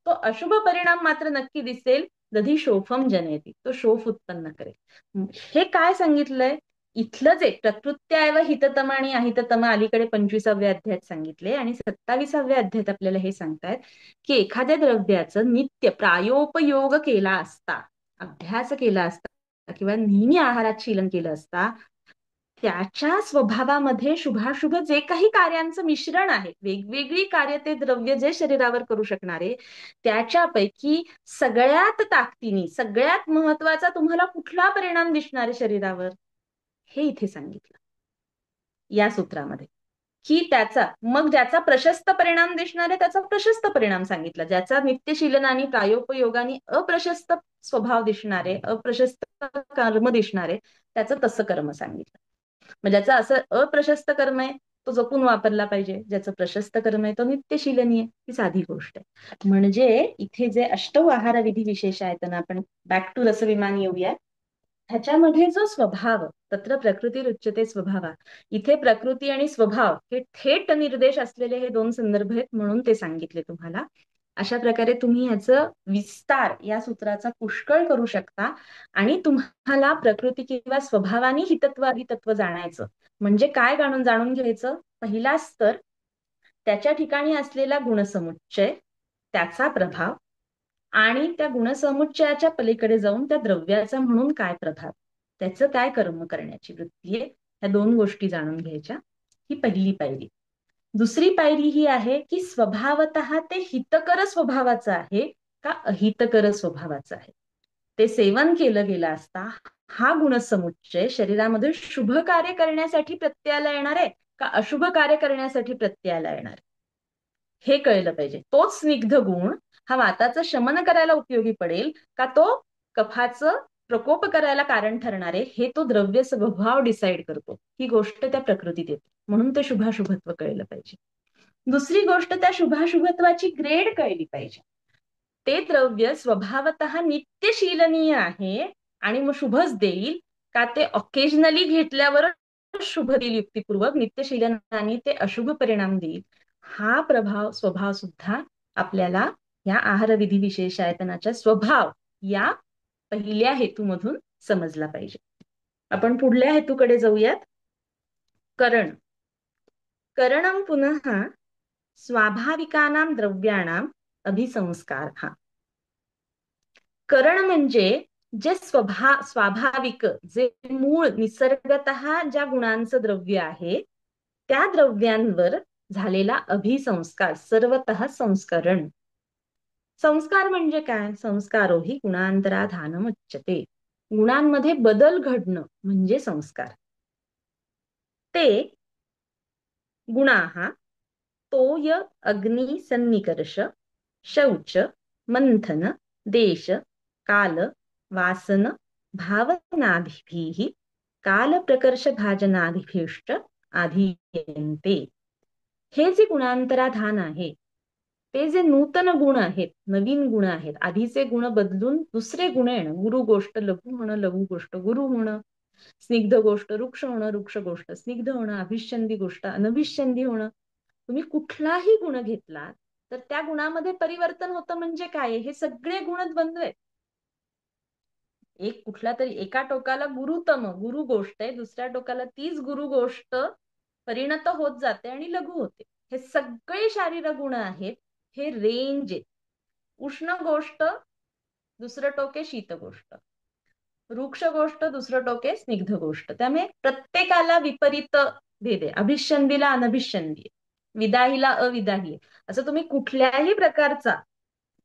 तो अशुभ परिणाम मात्र नक्की दिसेल. दधी शोफम जनयती, तो शोफ उत्पन्न करेल. हे काय सांगितलंय इथलंच आहे. प्रकृत्याव हिततम आणि अहिततम अलीकडे 25व्या अध्यायात सांगितले आणि 27व्या अध्यायात आपल्याला हे सांगतायत की एखाद्या द्रव्याचं नित्य प्रायोपयोग केला असता, अभ्यास केला असता किंवा नेहमी आहारात शीलन केलं असता त्याच्या स्वभावामध्ये शुभाशुभ जे काही कार्यांचं मिश्रण आहे, वेगवेगळी कार्य ते द्रव्य जे शरीरावर करू शकणारे, त्याच्यापैकी सगळ्यात ताकदीने सगळ्यात महत्वाचा तुम्हाला कुठला परिणाम दिसणार आहे शरीरावर, हे इथे सांगितलं या सूत्रामध्ये. की त्याचा मग ज्याचा प्रशस्त परिणाम दिसणार आहे त्याचा प्रशस्त परिणाम सांगितला, ज्याचा नित्यशीलन आणि प्रायोपयोगाने अप्रशस्त स्वभाव दिसणारे, अप्रशस्त कर्म दिसणारे, त्याचं तसं कर्म सांगितलं. मग ज्याचं असं अप्रशस्त कर्म आहे तो जपून वापरला पाहिजे, ज्याचं प्रशस्त कर्म आहे तो नित्यशीलनीय. ही साधी गोष्ट आहे. म्हणजे इथे जे अष्टौ आहार विधी विशेष आहेत त्यांना आपण बॅक टू रसविमान येऊया. ह्याच्यामध्ये जो स्वभाव, तत्र प्रकृती रुच्यते स्वभावा, इथे प्रकृती आणि स्वभाव हे थेट निर्देश असलेले हे दोन संदर्भ आहेत म्हणून ते सांगितले तुम्हाला. अशा प्रकारे तुम्ही ह्याचं विस्तार या सूत्राचा पुष्कळ करू शकता. आणि तुम्हाला प्रकृती किंवा स्वभावाने हितत्व अहितत्व जाणायचं म्हणजे काय जाणून घ्यायचं. पहिला स्तर त्याच्या ठिकाणी असलेला गुणसमुच्चय, त्याचा प्रभाव आणि त्या गुणसमुच्चयाच्या पलीकडे जाऊन त्या द्रव्याचा म्हणून काय प्रभाव, त्याचं काय कर्म करण्याची वृत्ती आहे, ह्या दोन गोष्टी जाणून घ्यायच्या. ही पहिली पायरी. दुसरी पायरी ही आहे की स्वभावतः ते हितकर स्वभावाचं आहे का अहितकर स्वभावाचं आहे. ते सेवन केलं गेलं असता हा गुणसमुच्चय शरीरामध्ये शुभ कार्य करण्यासाठी प्रत्ययाला येणार आहे का अशुभ कार्य करण्यासाठी प्रत्ययाला येणार आहे, हे कळलं पाहिजे. तोच स्निग्ध गुण हा वाताचं शमन करायला उपयोगी पडेल का तो कफाचं प्रकोप करायला कारण ठरणारे, हे तो द्रव्य स्वभाव डिसाईड करतो. ही गोष्ट त्या प्रकृतीत येते म्हणून ते शुभाशुभत्व कळलं पाहिजे. दुसरी गोष्ट त्या शुभाशुभत्वाची ग्रेड कळली पाहिजे. ते द्रव्य स्वभावतः नित्यशीलनीय आहे आणि मग शुभच देईल का ते ऑकेजनली घेतल्यावर शुभ देईल युक्तिपूर्वक, नित्यशीलनाने ते अशुभ परिणाम देईल. हा प्रभाव स्वभाव सुद्धा आपल्याला या आहार विधी विशेषायतनाच्या स्वभाव या पहिल्या हेतूमधून समजला पाहिजे. आपण पुढल्या हेतूकडे जाऊयात. करण. करणं पुनः स्वाभाविकानां द्रव्याणाम अभिसंस्कार हा. करण म्हणजे जे स्वाभाविक, जे मूळ निसर्गतः ज्या गुणांचं द्रव्य आहे त्या द्रव्यांवर झालेला अभिसंस्कार, सर्वतः संस्करण. संस्कार म्हणजे काय? संस्कारो हि गुणांतराधानमुच्यते. गुणांमध्ये बदल घडणं म्हणजे संस्कार. ते गुणाः तोय अग्नि सन्निकर्ष शौच मंथन देश काल वासन भावनादिभिः काल प्रकर्ष भाजनादिभिश्च आधीयन्ते. हे जे गुणांतराधान आहे, ते जे नूतन गुण आहेत, नवीन गुण आहेत, आधीचे गुण बदलून दुसरे गुण येणं, गुरु गोष्ट लघु होणं, लघु गोष्ट गुरु होणं, स्निग्ध गोष्ट रुक्ष होणं, रुक्ष गोष्ट स्निग्ध होणं, अभिष्यंदी गोष्ट अनभिष्यंदी होणं. तुम्ही कुठलाही गुण घेतला तर त्या गुणामध्ये परिवर्तन होतं म्हणजे काय? हे सगळे गुण द्वंद्व आहेत. एक कुठला तरी एका टोकाला गुरुतम गुरु गोष्ट आहे, दुसऱ्या टोकाला तीच गुरु गोष्ट परिणत होत जाते आणि लघु होते. हे सगळे शारीर गुण आहेत. हे रेंज आहेत. उष्ण गोष्ट दुसरं टोके शीत गोष्ट, वृक्ष गोष्ट दुसरं टोके स्निग्ध गोष्ट. त्यामुळे प्रत्येकाला विपरीत भेद आहे. अभिष्यंदीला अनभिष्यंदी आहे, विदाहीला अविदाही आहे. असं तुम्ही कुठल्याही प्रकारचा,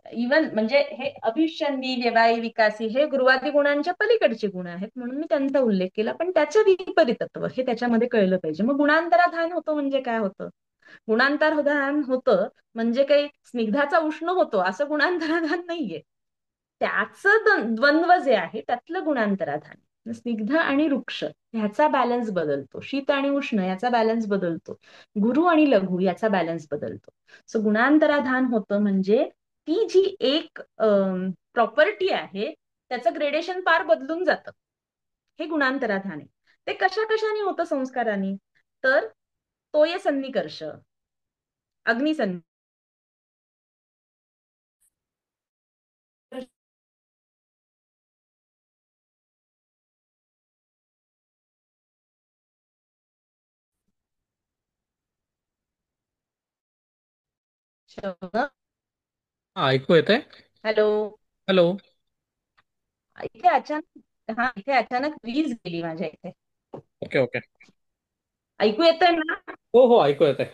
इवन म्हणजे हे अभिष्यंदी व्यवायी विकासी हे गुरुवादी गुणांच्या पलीकडचे गुण आहेत म्हणून मी त्यांचा उल्लेख केला, पण त्याचं विपरीतत्व हे त्याच्यामध्ये कळलं पाहिजे. मग गुणांतराधान होतं म्हणजे काय होतं? गुणांतराधान होतं म्हणजे काही स्निग्धाचा उष्ण होतो असं गुणांतराधान नाहीये. त्याच द्वंद्व जे आहे त्यातलं गुणांतराधान. स्निग्ध आणि वृक्ष ह्याचा बॅलन्स बदलतो, शीत आणि उष्ण याचा बॅलन्स बदलतो, गुरु आणि लघु याचा बॅलन्स बदलतो. सो गुणांतराधान होतं म्हणजे ती जी एक प्रॉपर्टी आहे त्याचं ग्रेडेशन फार बदलून जातं. हे गुणांतराधान आहे. ते कशा कशाने होतं संस्काराने? तर तोय सन्निकर्ष, अग्निसन्निकर्ष, हा, ऐकू येत आहे? हॅलो. हॅलो. इथे अचानक, हा इथे अचानक वीज गेली माझ्या इथे. Okay okay. ऐकू येतंय ना? हो हो, ऐकू येत आहे.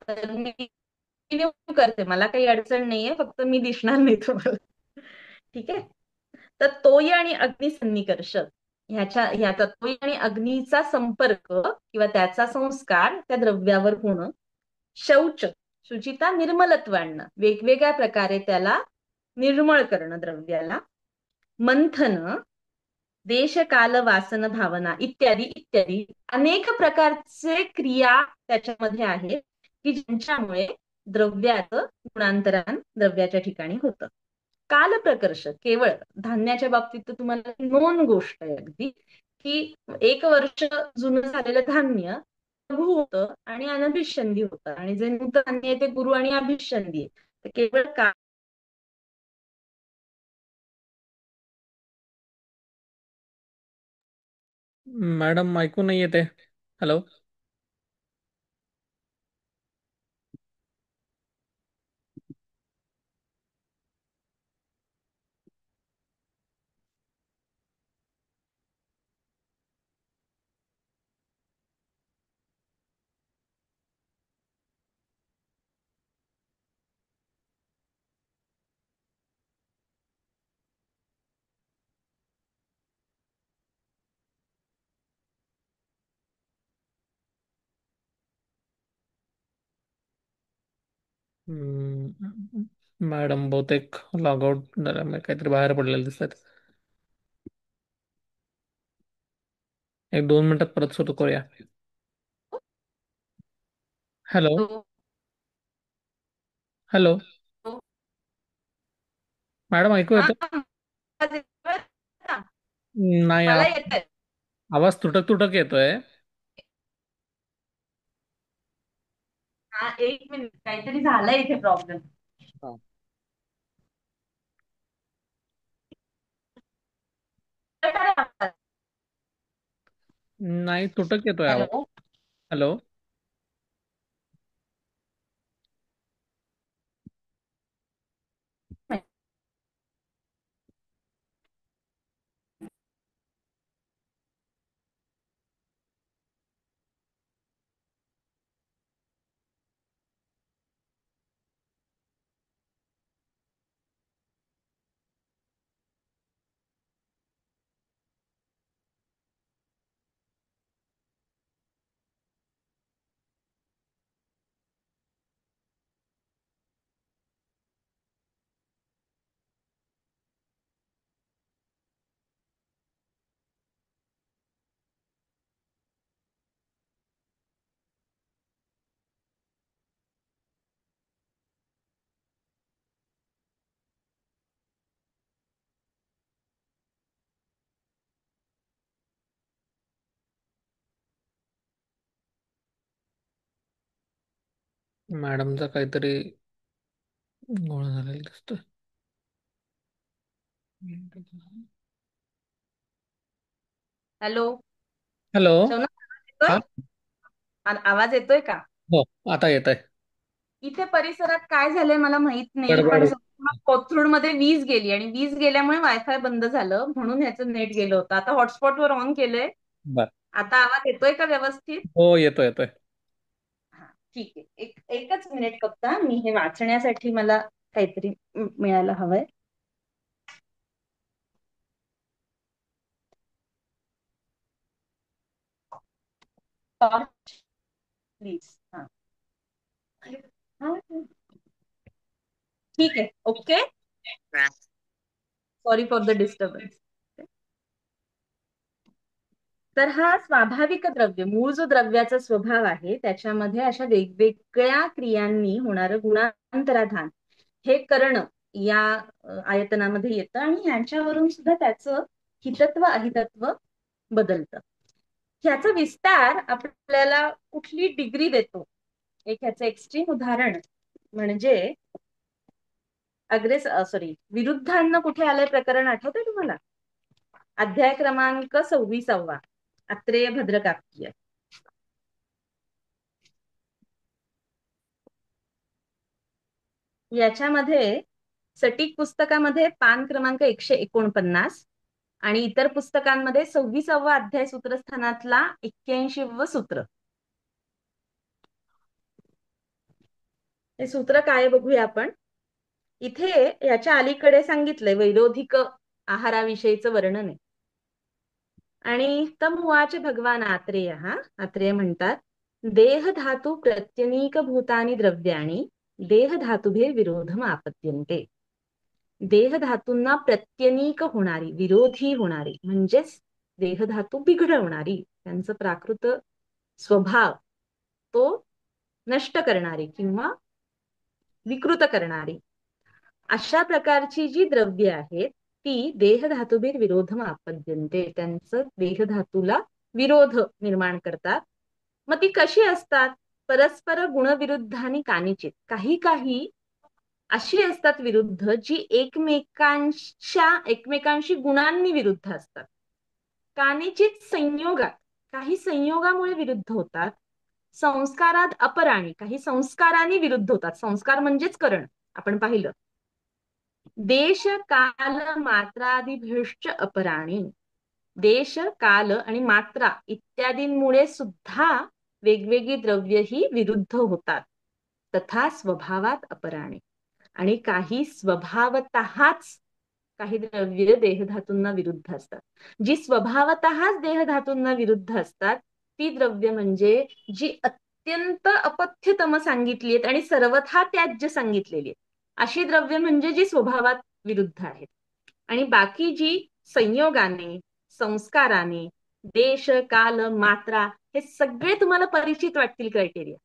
तर मी कंटिन्यू करते, मला काही अडचण नाहीये, फक्त मी दिसणार नाही तुम्हाला. ठीक आहे. तर तोय आणि अग्नी सन्निकर्ष ह्याचा तोय आणि अग्नीचा संपर्क किंवा त्याचा संस्कार त्या द्रव्यावर होणं. शौच, शुचिता, निर्मलत्व आणणं, वेगवेगळ्या प्रकारे त्याला निर्मळ करणं द्रव्याला. मंथन, देश काल वासन भावना इत्यादी इत्यादी अनेक प्रकारचे क्रिया त्याच्यामध्ये आहेत की ज्यांच्यामुळे द्रव्याचं गुणांतरण द्रव्याच्या ठिकाणी होतं. कालप्रकर्ष केवळ धान्याच्या बाबतीत तर तुम्हाला नोन गोष्ट आहे अगदी, की 1 वर्ष जुनं झालेलं धान्य लघु होतं आणि अनभिष्यंदी होतं, आणि जे नूतन धान्य आहे ते गुरु आणि अभिष्यंदी आहे. तर केवळ मॅडम ऐकू नाही येते. हॅलो. मॅडम बहुतेक लॉग आउट झाल्यामुळे काहीतरी बाहेर पडलेलं दिसत. 1-2 मिनिटात परत सुरू करूया. हॅलो. हॅलो. मॅडम ऐकू येतं? हा, नाही, मला येतंय. आवाज तुटक तुटक येतोय. हा, एक मिनिट, काहीतरी झालंय इथे प्रॉब्लेम. हा. नाही, तुटक येतोय आवाज. हॅलो. हॅलो. मॅडमचा काहीतरी गोळ झालेला दिसतोय. हॅलो. हॅलो. शौनक, आवाज येतोय? हा. आवाज येतोय का? हो, आता येत आहे. इथे परिसरात काय झालंय मला माहित नाही, गडबड पण होत. कोथरूड मध्ये वीज गेली आणि वीज गेल्यामुळे वायफाय बंद झालं, म्हणून ह्याचं नेट गेलं होतं. आता हॉटस्पॉट वर ऑन केलंय. बर. आता आवाज येतोय का व्यवस्थित? हो, येतोय येतोय. हा, ठीक आहे. एकच मिनिट फक्त हा. मी हे वाचण्यासाठी मला काहीतरी मिळायला हवंय. प्लीज. हा. हा, ठीक आहे. Okay. Sorry for the disturbance. तर हा स्वाभाविक द्रव्य, मूळ जो द्रव्याचा स्वभाव आहे त्याच्यामध्ये अशा वेगवेगळ्या क्रियांनी होणारं गुणांतराधान हे करणं या आयतनामध्ये येतं आणि ह्याच्यावरून सुद्धा त्याचं हितत्व अहितत्व बदलतं. ह्याचा विस्तार आपल्याला कुठली डिग्री देतो? एक ह्याचं एक्स्ट्रीम उदाहरण म्हणजे विरुद्धांना कुठे आलंय प्रकरण आठवतंय तुम्हाला? अध्याय क्रमांक 26, अत्रेय भद्रकाव्य. याच्यामध्ये सटीक पुस्तकामध्ये पान क्रमांक 149 आणि इतर पुस्तकांमध्ये 26वा अध्याय सूत्रस्थानातला 81वं सूत्र. हे सूत्र काय बघूया आपण. इथे याच्या अलीकडे सांगितलंय वैरोधिक आहाराविषयीचं वर्णन आहे. आणि तम उवाच भगवान आत्रेय, आत्रेय म्हणतात, देह धातू प्रत्यनीक भूतानी द्रव्याणी देह धातुभे विरोधम आपत्यन्ते. देह धातूंना प्रत्यनीक होणारी, विरोधी होणारी, म्हणजेच देह धातू बिघडवणारी, त्यांचं प्राकृत स्वभाव तो नष्ट करणारी किंवा विकृत करणारी अशा प्रकारची जी द्रव्य आहेत ती देह धातुभीर विरोधम आपद्यन्ते, त्यांचं देह धातूला विरोध निर्माण करतात. मग ती कशी असतात? परस्पर गुणविरुद्धानी कानिचित. काही काही अशी असतात विरुद्ध जी एकमेकांशी गुणांनी विरुद्ध असतात. कानिचित संयोगात, काही संयोगामुळे विरुद्ध होतात. संस्कारात अपराणी, काही संस्कारांनी विरुद्ध होतात. संस्कार म्हणजेच करण, आपण पाहिलं. देश काल मात्रादिभ्यश्च अपराणी, देश काल आणि मात्रा इत्यादींमुळे सुद्धा वेगवेगळी द्रव्य ही विरुद्ध होतात. तथा स्वभावात अपराणी, आणि काही स्वभावतःच काही द्रव्य देहधातूंना विरुद्ध असतात. जी स्वभावतःच देहधातूंना विरुद्ध असतात ती द्रव्य म्हणजे जी अत्यंत अपथ्यतम सांगितली आहेत आणि सर्वथा त्याज्य सांगितलेली आहेत, अशी द्रव्य म्हणजे जी स्वभावात विरुद्ध आहेत. आणि बाकी जी संयोगाने, संस्काराने, देश काल मात्रा हे सगळे तुम्हाला परिचित वाटतील क्रायटेरिया.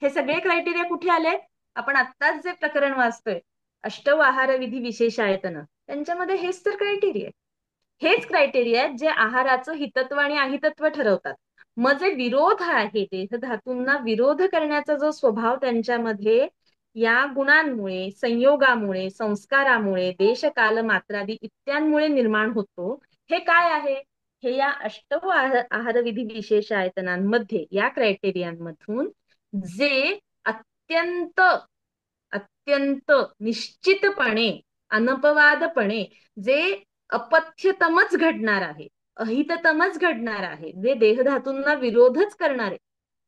हे सगळे क्रायटेरिया कुठे आले? आपण आत्ताच जे प्रकरण वाचतोय, अष्टव आहार विधी विशेष आयतन, त्यांच्यामध्ये हेच तर क्रायटेरिया. हेच क्रायटेरिया आहेत जे आहाराचं हितत्व आणि अहितत्व ठरवतात. मग जे विरोध आहे, देहधातूंना विरोध करण्याचा जो स्वभाव त्यांच्यामध्ये या गुणांमुळे, संयोगामुळे, संस्कारामुळे, देशकाल मात्रादी इत्यांमुळे निर्माण होतो, हे काय आहे? हे या अष्टव आहारविधी विशेष आयतनांमध्ये, या क्रायटेरियांमधून जे अत्यंत अत्यंत निश्चितपणे, अनपवादपणे जे अपथ्यतमच घडणार आहे, अहिततमच घडणार आहे, जे देहधातूंना विरोधच करणार आहे,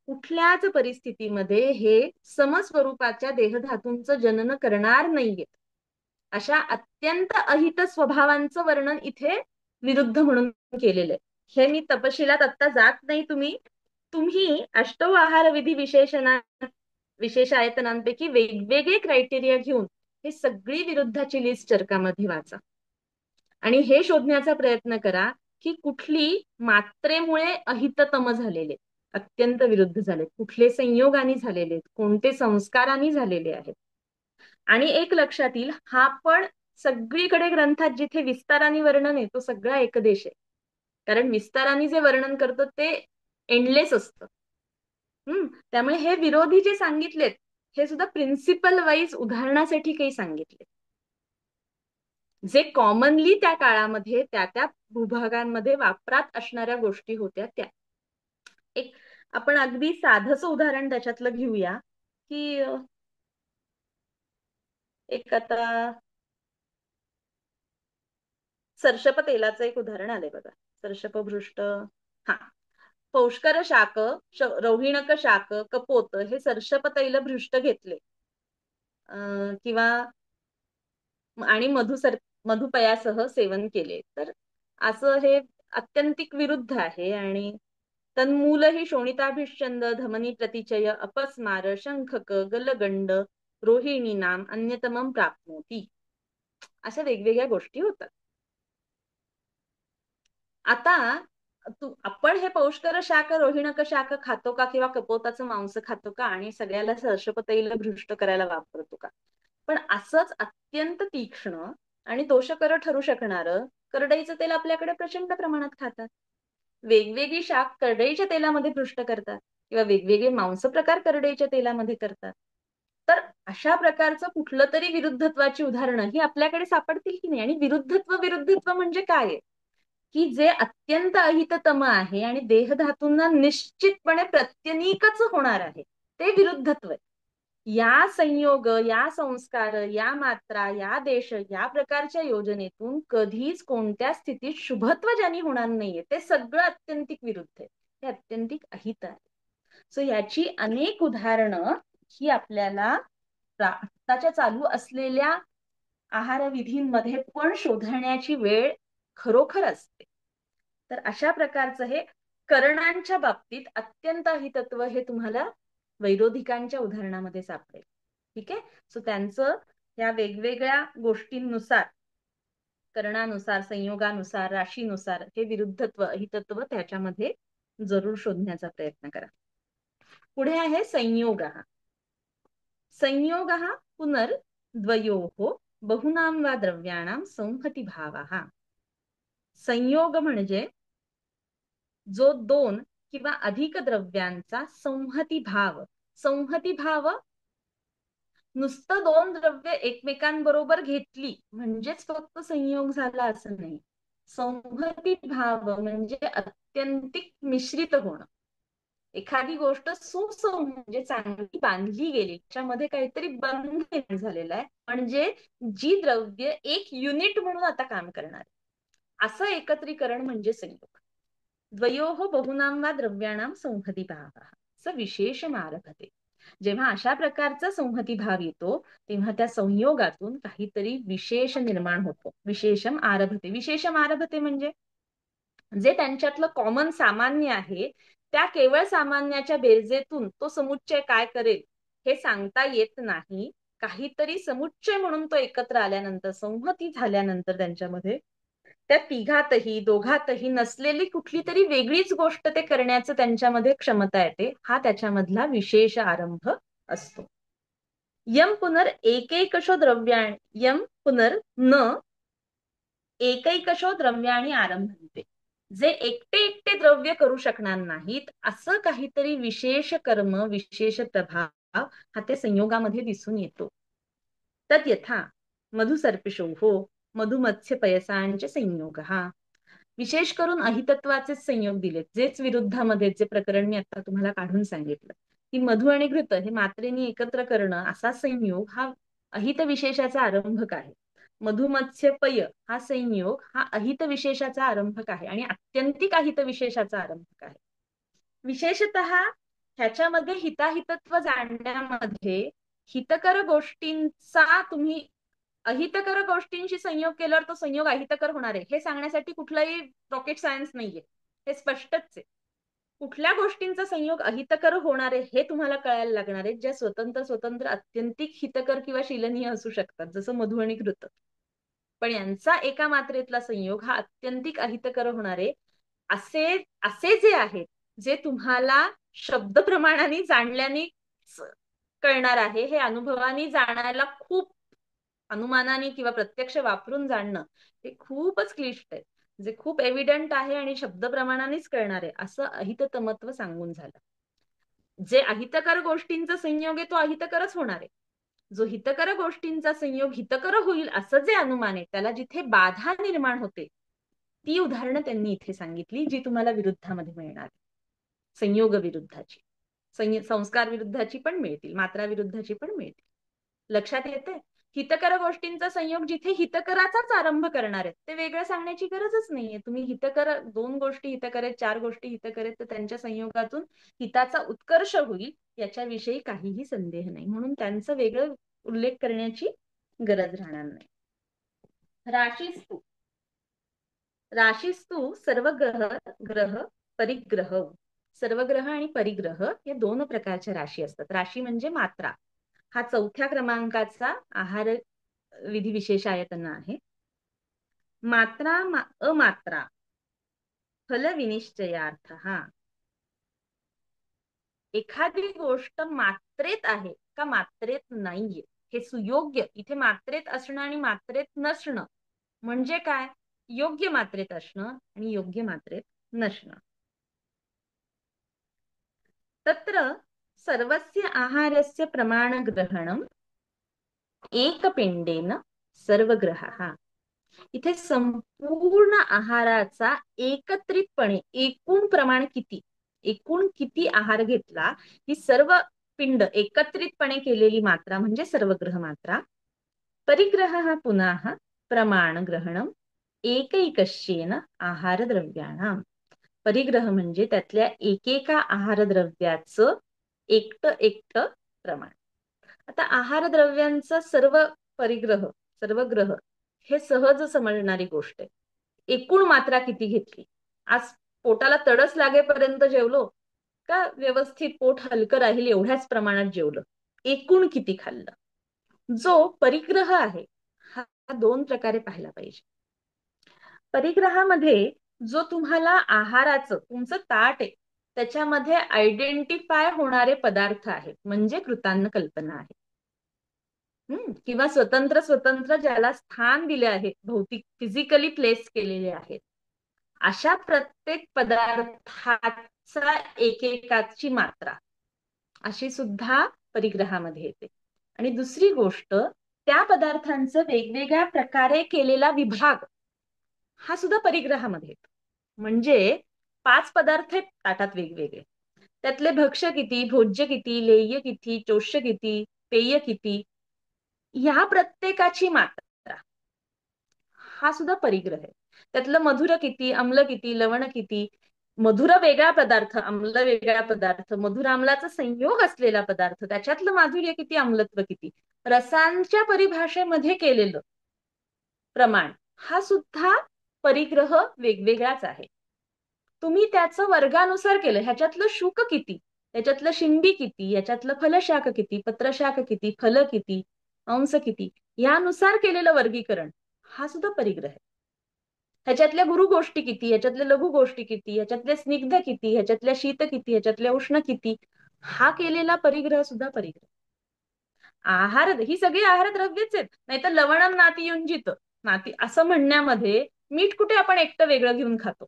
कुठल्याच परिस्थितीमध्ये हे समस्वरूपाच्या देहधातूंचं जनन करणार नाहीये, अशा अत्यंत अहित स्वभावांचं वर्णन इथे विरुद्ध म्हणून केलेलं आहे. हे मी तपशिलात आता जात नाही. तुम्ही अष्टौ आहार विधी विशेष आयतनांपैकी वेगवेगळे क्रायटेरिया घेऊन हे सगळी विरुद्धाची लिस्ट चरकामध्ये वाचा आणि हे शोधण्याचा प्रयत्न करा की कुठली मात्रेमुळे अहिततम झालेले, अत्यंत विरुद्ध झाले, कुठले संयोगाने झालेले, कोणते संस्काराने झालेले आहेत. आणि एक लक्षात येईल, हा पण सगळीकडे ग्रंथात जिथे विस्ताराने वर्णन आहे तो सगळा एकदेश आहे. कारण विस्ताराने जे वर्णन करतं ते एंडलेस असतं. त्यामुळे हे विरोधी जे सांगितलेत हे सुद्धा प्रिन्सिपल वाईज उदाहरणासाठी काही सांगितले, जे कॉमनली त्या काळामध्ये त्या त्या भूभागांमध्ये वापरात असणाऱ्या गोष्टी होत्या त्या. एक आपण अगदी साधंच उदाहरण त्याच्यातलं घेऊया की एक आता सर्षप तेलाचं एक उदाहरण आलंय बघा. सर्षपभृष्ट, हा, पौष्कर शाक, रौहिणक शाक, कपोत हे सर्षप तैल भृष्ट घेतले किंवा आणि मधुपयासह सेवन केले, तर असं हे अत्यंतिक विरुद्ध आहे. आणि तन्मूलही शोणिताभिषंद धमनी प्रतिचय अपस्मार शंखक गलगंड रोहिणी नाम अन्यतमं प्राप्नोती, अशा वेगवेगळ्या गोष्टी होतात. आता आपण हे पौष्कर शाक, रोहिणक शाक खातो का, किंवा कपोताचं मांस खातो का, आणि सगळ्याला सर्षप तैल भृष्ट करायला वापरतो का? पण असंच अत्यंत तीक्ष्ण आणि दोषकर ठरू शकणारं करडईचं तेल आपल्याकडे प्रचंड प्रमाणात खातात. वेगवेगळी शाक करडईच्या तेलामध्ये भृष्ट करतात किंवा वेगवेगळे मांस प्रकार करडईच्या तेलामध्ये करतात. तर अशा प्रकारचं कुठलं तरी विरुद्धत्वाची उदाहरणं ही आपल्याकडे सापडतील की नाही? आणि विरुद्धत्व म्हणजे काय आहे? की जे अत्यंत अहिततम आहे आणि देहधातूंना निश्चितपणे प्रत्यनीकच होणार आहे, ते विरुद्धत्व आहे. या संयोग, या संस्कार, या मात्रा, या देश, या प्रकारच्या योजनेतून कधीच कोणत्या स्थितीत शुभत्व ज्यांनी होणार नाहीये, ते सगळं अत्यंतिक विरुद्ध आहे, ते अत्यंतिक अहित आहे. सो याची अनेक उदाहरणं ही आपल्याला आताच्या चालू असलेल्या आहारविधींमध्ये पण शोधण्याची वेळ खरोखर असते. तर अशा प्रकारचं हे करणांच्या बाबतीत अत्यंत अहितत्व हे तुम्हाला वैरोधिकांच्या उदाहरणामध्ये सापडेल. ठीक आहे. सो त्यांचं या वेगवेगळ्या गोष्टींनुसार, करणानुसार, संयोगानुसार, राशीनुसार हे विरुद्धत्व, अहितत्व त्याच्यामध्ये जरूर शोधण्याचा प्रयत्न करा. पुढे आहे संयोग. संयोग पुनर्द्वयोः बहुनां वा द्रव्याणां संहती भावः. संयोग म्हणजे जो दोन किंवा अधिक द्रव्यांचा संहती भाव. संहती भाव नुसतं दोन द्रव्य एकमेकांबरोबर घेतली म्हणजेच फक्त संयोग झाला असं नाही. संहती भाव म्हणजे अत्यंतिक मिश्रित होणं. एखादी गोष्ट म्हणजे चांगली बांधली गेली, त्याच्यामध्ये काहीतरी बंध झालेला आहे, म्हणजे जी द्रव्य एक युनिट म्हणून आता काम करणार, असं एकत्रीकरण म्हणजे संयोग. द्वयोः बहुनां वा द्रव्याणां संहती भावः स विशेषम आरभते. जेव्हा अशा प्रकारचा संहती भाव येतो तेव्हा त्या संयोगातून काहीतरी विशेष निर्माण होतो. विशेषम आरभते. विशेषम आरभते म्हणजे जे त्यांच्यातलं कॉमन सामान्य आहे त्या केवळ सामान्याच्या बेरजेतून तो समुच्चय काय करेल हे सांगता येत नाही. काहीतरी समुच्चय म्हणून तो एकत्र आल्यानंतर, संहती झाल्यानंतर त्यांच्यामध्ये त्या तिघातही दोघातही नसलेली कुठली तरी वेगळीच गोष्ट ते करण्याचं त्यांच्यामध्ये क्षमता येते. हा त्याच्यामधला विशेष आरंभ असतो. यम पुनर एकैकशो द्रव्याण यम पुनर न एकैकशो द्रव्याणी आरंभन्ते. जे एकटे एकटे द्रव्य करू शकणार नाहीत असं काहीतरी विशेष कर्म, विशेष प्रभाव हा त्या संयोगामध्ये दिसून येतो. तद यथा मधुसर्पिशोः मधुमत्स्य पयसांचे संयोग हा. विशेष करून अहितत्वाचेच संयोग दिलेत. जेच विरुद्धामध्ये जे प्रकरण मी आता तुम्हाला काढून सांगितलं की मधु आणि घृत हे मात्रेने एकत्र करणं असा संयोग हा अहित विशेषाचा आरंभक आहे. मधुमत्स्य पय हा संयोग हा अहित विशेषाचा आरंभक आहे आणि आत्यंतिक अहित विशेषाचा आरंभक आहे. विशेषतः ह्याच्यामध्ये हिताहितत्व जाणण्यामध्ये हितकर गोष्टींचा तुम्ही अहितकर गोष्टींशी संयोग केल्यावर तो संयोग अहितकर होणार आहे हे सांगण्यासाठी कुठलाही रॉकेट सायन्स नाहीये. हे स्पष्टच आहे. कुठल्या गोष्टींचा संयोग अहितकर होणार आहे हे तुम्हाला कळायला लागणार आहे, ज्या स्वतंत्र स्वतंत्र अत्यंतिक हितकर किंवा शीलनीय असू शकतात, जसं मधु आणि घृत. पण यांचा एका मात्रेतला संयोग हा अत्यंतिक अहितकर होणार आहे असे असे जे आहेत, जे तुम्हाला शब्द प्रमाणाने जाणल्याने कळणार आहे, हे अनुभवाने जाणायला खूप, अनुमानाने किंवा प्रत्यक्ष वापरून जाणणं हे खूपच क्लिष्ट आहे. जे खूप एव्हिडंट आहे आणि शब्द प्रमाणानेच कळणार आहे असं अहिततमत्व सांगून झालं. जे अहितकर गोष्टींचा संयोग आहे तो अहितकरच होणार आहे. जो हितकर गोष्टींचा संयोग हितकर होईल असं जे अनुमान आहे, त्याला जिथे बाधा निर्माण होते ती उदाहरणं त्यांनी इथे सांगितली, जी तुम्हाला विरुद्धामध्ये मिळणार. संयोग विरुद्धाची, संस्कार विरुद्धाची पण मिळतील, मात्रा विरुद्धाची पण मिळतील. लक्षात येते? हितकर गोष्टींचा संयोग जिथे हितकराचाच आरंभ करणार आहेत ते वेगळं सांगण्याची गरजच नाहीये. तुम्ही हितकर, दोन गोष्टी हितकर आहेत, चार गोष्टी हितकर आहेत, तर त्यांच्या संयोगातून हिताचा उत्कर्ष होईल याच्याविषयी काहीही संदेह नाही. म्हणून त्यांचं वेगळं उल्लेख करण्याची गरज राहणार नाही. राशीस्तु राशीस्तु सर्व ग्रह परिग्रह. सर्वग्रह आणि परिग्रह या दोन प्रकारच्या राशी असतात. राशी म्हणजे मात्रा. हा चौथ्या क्रमांकाचा आहार विधी विशेष आयतन आहे. मात्रा अमात्रा फल विनिश्चयार्थ हा. एखादी गोष्ट मात्रेत आहे का मात्रेत नाहीये हे सुयोग्य, इथे मात्रेत असणं आणि मात्रेत नसणं म्हणजे काय? योग्य मात्रेत असणं आणि योग्य मात्रेत नसणं. तत्र सर्वस्य आहारस्य प्रमाणग्रहणं एकपिंडेन सर्वग्रहः. इथे संपूर्ण आहाराचा एकत्रितपणे एकूण प्रमाण किती, एकूण किती आहार घेतला ही सर्व पिंड एकत्रितपणे केलेली मात्रा म्हणजे सर्वग्रह मात्रा. परिग्रह पुनः प्रमाण ग्रहणम एकैकश्येन आहार द्रव्याणाम. परिग्रह म्हणजे त्यातल्या एकेका आहार द्रव्याचं एकटं एकटं प्रमाण. आता आहार द्रव्यांचा सर्व परिग्रह, सर्वग्रह हे सहज समजणारी गोष्ट आहे. एकूण मात्रा किती घेतली, आज पोटाला तडस लागेपर्यंत जेवलो का व्यवस्थित पोट हलकं राहील एवढ्याच प्रमाणात जेवलं, एकूण किती खाल्लं. जो परिग्रह आहे हा दोन प्रकारे पाहिला पाहिजे. परिग्रहामध्ये जो तुम्हाला आहाराचं तुमचं ताट आहे त्याच्यामध्ये आयडेंटिफाय होणारे पदार्थ आहेत म्हणजे कृतान्न कल्पना आहे. किंवा स्वतंत्र स्वतंत्र ज्याला स्थान दिले आहे, भौतिक फिजिकली प्लेस केलेले आहेत, अशा प्रत्येक पदार्थाचा एकेकाची मात्रा अशी सुद्धा परिग्रहामध्ये येते. आणि दुसरी गोष्ट, त्या पदार्थांचं वेगवेगळ्या प्रकारे केलेला विभाग हा सुद्धा परिग्रहामध्ये येतो. म्हणजे 5 पदार्थ आहेत ताटात वेगवेगळे, त्यातले भक्ष्य किती, भोज्य किती, लेह्य किती, चोष्य किती, पेय किती, या प्रत्येकाची मात्रा हा सुद्धा परिग्रह आहे. त्यातलं मधुर किती, अम्ल किती, लवण किती, मधुर वेगळा पदार्थ, अम्ल वेगळा पदार्थ, मधुर आम्लाचा संयोग असलेला पदार्थ, त्याच्यातलं माधुर्य किती, अम्लत्व किती, रसांच्या परिभाषेमध्ये केलेलं प्रमाण हा सुद्धा परिग्रह वेगवेगळाच आहे. तुम्ही त्याचं वर्गानुसार केलं, ह्याच्यातलं शुक किती, ह्याच्यातलं शिंबी किती, याच्यातलं फलशाक किती, पत्रशाक किती, फल किती, अंश किती, यानुसार केलेलं वर्गीकरण हा सुद्धा परिग्रह आहे. ह्याच्यातल्या गुरु गोष्टी किती, ह्याच्यातल्या लघु गोष्टी किती, ह्याच्यातले स्निग्ध किती, ह्याच्यातल्या शीत किती, ह्याच्यातल्या उष्ण किती, हा केलेला परिग्रह सुद्धा परिग्रह. आहार ही सगळी आहार द्रव्यच आहेत. नाहीतर लवणम नाती युंजित, नाती असं म्हणण्यामध्ये मीठ कुठे आपण एकटं वेगळं घेऊन खातो.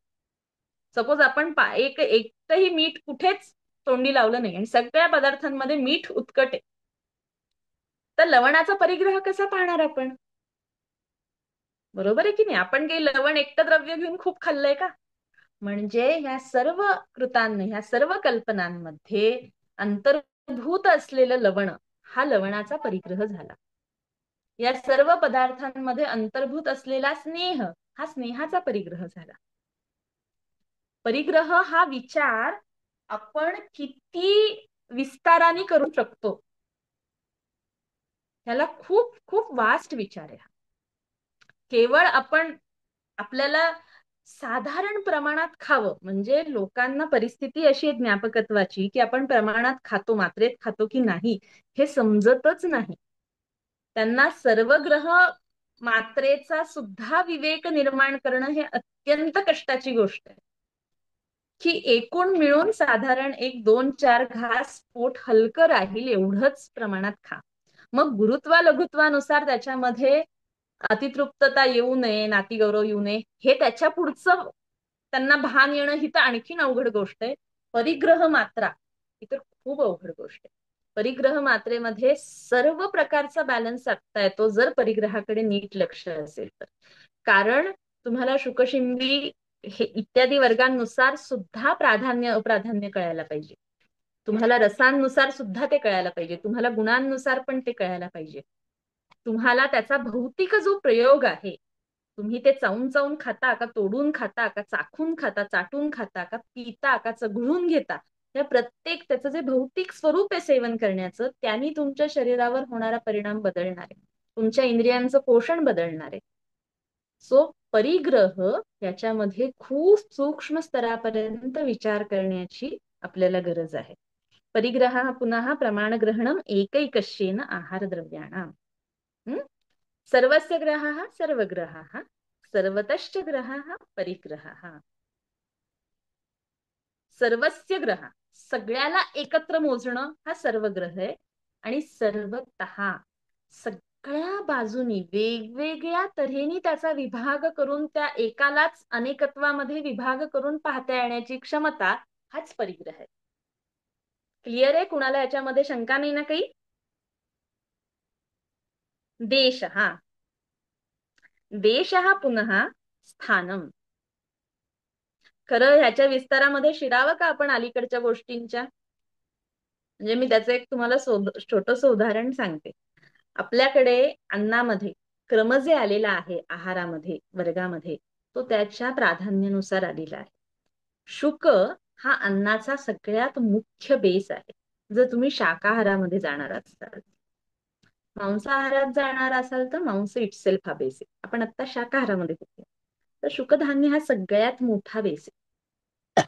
सपोज आपण एकटंही मीठ कुठेच तोंडी लावलं नाही आणि सगळ्या पदार्थांमध्ये मीठ उत्कट आहे, तर लवणाचा परिग्रह कसा पाहणार आपण? बरोबर आहे की नाही? आपण काही लवण एकटं द्रव्य घेऊन खूप खाल्लंय का? म्हणजे ह्या सर्व कृतांना, ह्या सर्व कल्पनांमध्ये अंतर्भूत असलेलं लवण, हा लवणाचा परिग्रह झाला. या सर्व पदार्थांमध्ये अंतर्भूत असलेला स्नेह, हा स्नेहाचा परिग्रह झाला. परिग्रह हा विचार आपण किती विस्ताराने करू शकतो, ह्याला खूप खूप वास्ट विचार आहे. केवळ आपण आपल्याला साधारण प्रमाणात खावं, म्हणजे लोकांना परिस्थिती अशी आहे ज्ञापकत्वाची की आपण प्रमाणात खातो, मात्रेत खातो की नाही हे समजतच नाही. त्यांना सर्व ग्रह मात्रेचा सुद्धा विवेक निर्माण करणं हे अत्यंत कष्टाची गोष्ट आहे, की एकूण मिळून साधारण एक 2-4 घास पोट हलकं राहील एवढंच प्रमाणात खा. मग गुरुत्वा लघुत्वानुसार त्याच्यामध्ये अतितृप्तता येऊ नये, नातीगौरव येऊ नये, हे त्याच्या पुढचं त्यांना भान येणं ही तर आणखीन अवघड गोष्ट आहे. परिग्रह मात्रा ही तर खूप अवघड गोष्ट आहे. परिग्रह मात्रेमध्ये सर्व प्रकारचा बॅलन्स साधता येतो जर परिग्रहाकडे नीट लक्ष असेल तर. कारण तुम्हाला शुकशिंबी हे इत्यादी वर्गांनुसार सुद्धा प्राधान्य अप्राधान्य कळायला पाहिजे. तुम्हाला रसांनुसार सुद्धा ते कळायला पाहिजे. तुम्हाला गुणांनुसार पण ते कळायला पाहिजे. तुम्हाला त्याचा भौतिक जो प्रयोग आहे, तुम्ही ते चावून चावून खाता का, तोडून खाता का, चाखून खाता, चाटून खाता का, पिता का, चघळून घेता, या प्रत्येक त्याचं जे भौतिक स्वरूप आहे सेवन करण्याचं, त्यांनी तुमच्या शरीरावर होणारा परिणाम बदलणार आहे, तुमच्या इंद्रियांचं पोषण बदलणार आहे. सो परिग्रह याच्यामध्ये खूप सूक्ष्म स्तरापर्यंत विचार करण्याची आपल्याला गरज आहे. परिग्रह पुनः प्रमाणग्रहणम एकैकश्येन आहार द्रव्याणाम. सर्वस्य ग्रहः सर्वग्रहः सर्वतश्च ग्रहः परिग्रहः. सर्वस्य ग्रह, सगळ्याला एकत्र मोजणं हा सर्वग्रह आहे. आणि सर्वतः, सगळ्या बाजूनी वेगवेगळ्या तऱ्हेने त्याचा विभाग करून त्या एकालाच अनेकत्वामध्ये विभाग करून पाहता येण्याची क्षमता, हाच परिग्रह आहे. क्लिअर आहे? कुणाला याच्यामध्ये शंका नाही ना काही? देश हा, देश हा पुनः स्थानम. खरं ह्याच्या विस्तारामध्ये शिरावं का आपण अलीकडच्या गोष्टींच्या? म्हणजे मी त्याचं एक तुम्हाला छोटस उदाहरण सांगते. आपल्याकडे अन्नामध्ये क्रम जे आलेला आहे आहारामध्ये, वर्गामध्ये, तो त्याच्या प्राधान्यानुसार आलेला आहे. शुक हा अन्नाचा सगळ्यात मुख्य बेस आहे. जर तुम्ही शाकाहारामध्ये जाणार असाल, मांसाहारात जाणार असाल तर मांस इटसेल्फ हा बेस आहे. आपण आता शाकाहारामध्ये होतो, तर शुकधान्य हा सगळ्यात मोठा बेस आहे.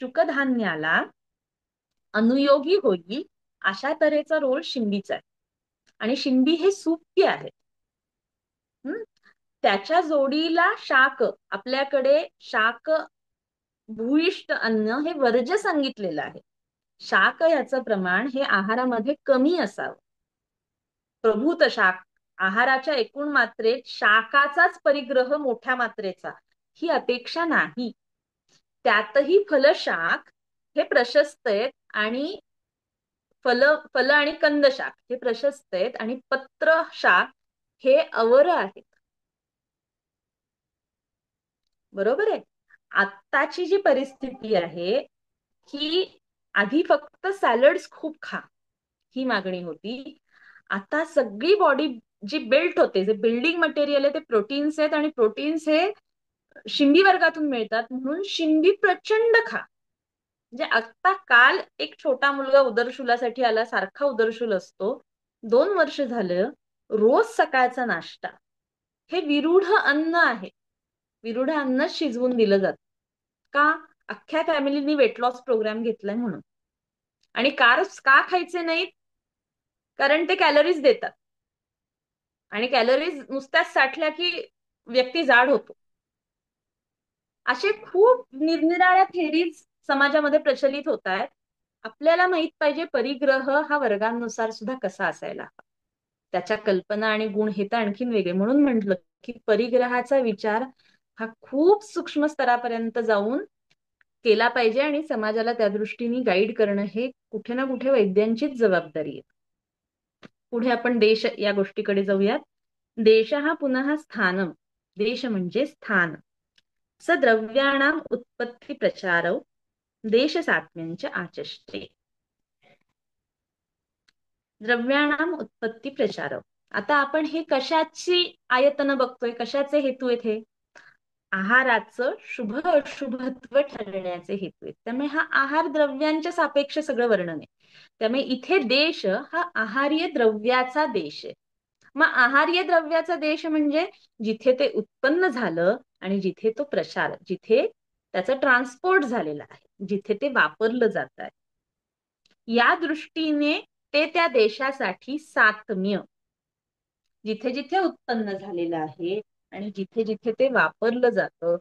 शुकधान्याला अनुयोगी होईल अशा तऱ्हेचा रोल शिंबीचा आहे. आणि शिंबी हे सुप्य आहे. त्याच्या जोडीला शाक, आपल्याकडे शाक भूयिष्ठ अन्न हे वर्ज्य सांगितलेलं आहे. शाक याचं प्रमाण हे आहारामध्ये कमी असावं. प्रभूत शाक, आहाराच्या एकूण मात्रेत शाकाचाच परिग्रह मोठ्या मात्रेचा, ही अपेक्षा नाही. त्यातही फलशाक हे प्रशस्त आहेत आणि फल आणि कंद शाक हे प्रशस्त आहेत आणि पत्र शाक हे अवर आहेत. बरोबर आहे? आत्ताची जी परिस्थिती आहे की आधी फक्त सॅलड्स खूप खा, ही मागणी होती. आता सगळी बॉडी जी बिल्ट होते, जे बिल्डिंग मटेरियल आहे ते प्रोटीन्स आहेत आणि प्रोटीन्स हे शिंबी वर्गातून मिळतात, म्हणून शिंबी प्रचंड खा. म्हणजे आता काल एक छोटा मुलगा उदरशुलासाठी आला, सारखा उदरशुल असतो, 2 वर्ष झालं रोज सकाळचा नाश्ता हे विरूढ अन्न आहे. विरूढ अन्न शिजवून दिलं जात का? अख्ख्या फॅमिलीनी वेट लॉस प्रोग्राम घेतलाय म्हणून. आणि कार्ब्स का खायचे नाहीत? कारण ते कॅलरीज देतात आणि कॅलरीज नुसत्याच साठल्या की व्यक्ती जाड होतो. असे खूप निरनिराळ्या थेरीज समाजामध्ये प्रचलित होत आहेत. आपल्याला माहित पाहिजे परिग्रह हा वर्गांनुसार सुद्धा कसा असायला हवा. त्याच्या कल्पना आणि गुण हे तर आणखीन वेगळे. म्हणून म्हटलं की परिग्रहाचा विचार हा खूप सूक्ष्म स्तरापर्यंत जाऊन केला पाहिजे आणि समाजाला त्या दृष्टीने गाईड करणं हे कुठे ना कुठे वैद्यांचीच जबाबदारी आहे. पुढे आपण देश या गोष्टीकडे जाऊयात. देश हा पुन्हा स्थानम. देश म्हणजे स्थान. स द्रव्याणाम उत्पत्ती प्रचारव देश सात्म्यांच्या आचष्टे. द्रव्याणाम उत्पत्ती प्रचारव. आता आपण हे कशाची आयतन बघतोय, कशाचे हेतू आहेत हे? आहाराचं शुभ अशुभत्व ठरवण्याचे हेतू आहेत. त्यामुळे हा आहार द्रव्यांच्या सापेक्ष सगळं वर्णन आहे. त्यामुळे इथे देश हा आहार्य द्रव्याचा देश आहे. मग आहार्य द्रव्याचा देश म्हणजे जिथे ते उत्पन्न झालं आणि जिथे तो प्रसार, जिथे त्याचं ट्रान्सपोर्ट झालेलं आहे, जिथे ते वापरलं जात आहे, या दृष्टीने ते त्या देशासाठी सात्म्य, जिथे जिथे उत्पन्न झालेलं आहे आणि जिथे जिथे ते वापरलं जातं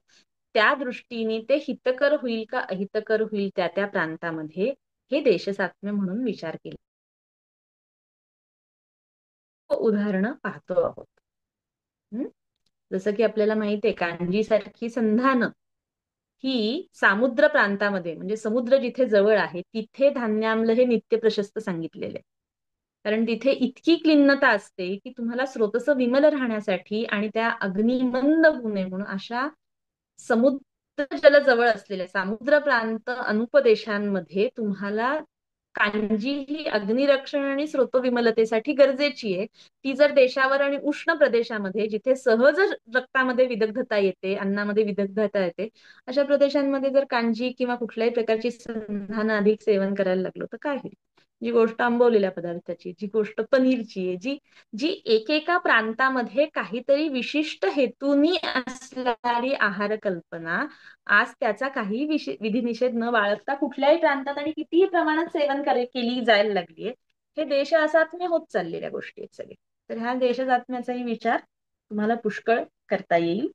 त्या दृष्टीने ते हितकर होईल का अहितकर होईल त्या त्या प्रांतामध्ये, हे देशसात्म्य म्हणून विचार केला. उदाहरणं पाहतो आहोत. जसं की आपल्याला माहिती आहे कांजी सारखी संधानं ही सामुद्र प्रांतामध्ये, म्हणजे समुद्र जिथे जवळ आहे तिथे धान्याम्ल हे नित्य प्रशस्त सांगितलेले. कारण तिथे इतकी क्लिन्नता असते की तुम्हाला स्रोतस विमल राहण्यासाठी आणि त्या अग्नी मंद होऊ नये म्हणून अशा समुद्र जल जवळ असलेल्या समुद्र प्रांत अनुपदेशांमध्ये तुम्हाला कांजी ही अग्निरक्षण आणि स्रोतविमलतेसाठी गरजेची आहे. ती जर देशावर आणि उष्ण प्रदेशामध्ये जिथे सहज रक्तामध्ये विदग्धता येते, अन्नामध्ये विदग्धता येते, अशा प्रदेशांमध्ये जर कांजी किंवा कुठल्याही प्रकारची संधान अधिक सेवन करायला लागलो तर काय होईल? जी गोष्ट आंबवलेल्या पदार्थाची, जी गोष्ट पनीरची आहे, जी जी एकेका प्रांतामध्ये काहीतरी विशिष्ट हेतूनी असणारी आहार कल्पना आज त्याचा काही विधिनिषेध न बाळगता कुठल्याही प्रांतात आणि कितीही प्रमाणात सेवन केली जायला लागलीये. हे देश असात्म्य होत चाललेल्या गोष्टी आहेत सगळे. तर ह्या देशजात्म्याचाही विचार तुम्हाला पुष्कळ करता येईल.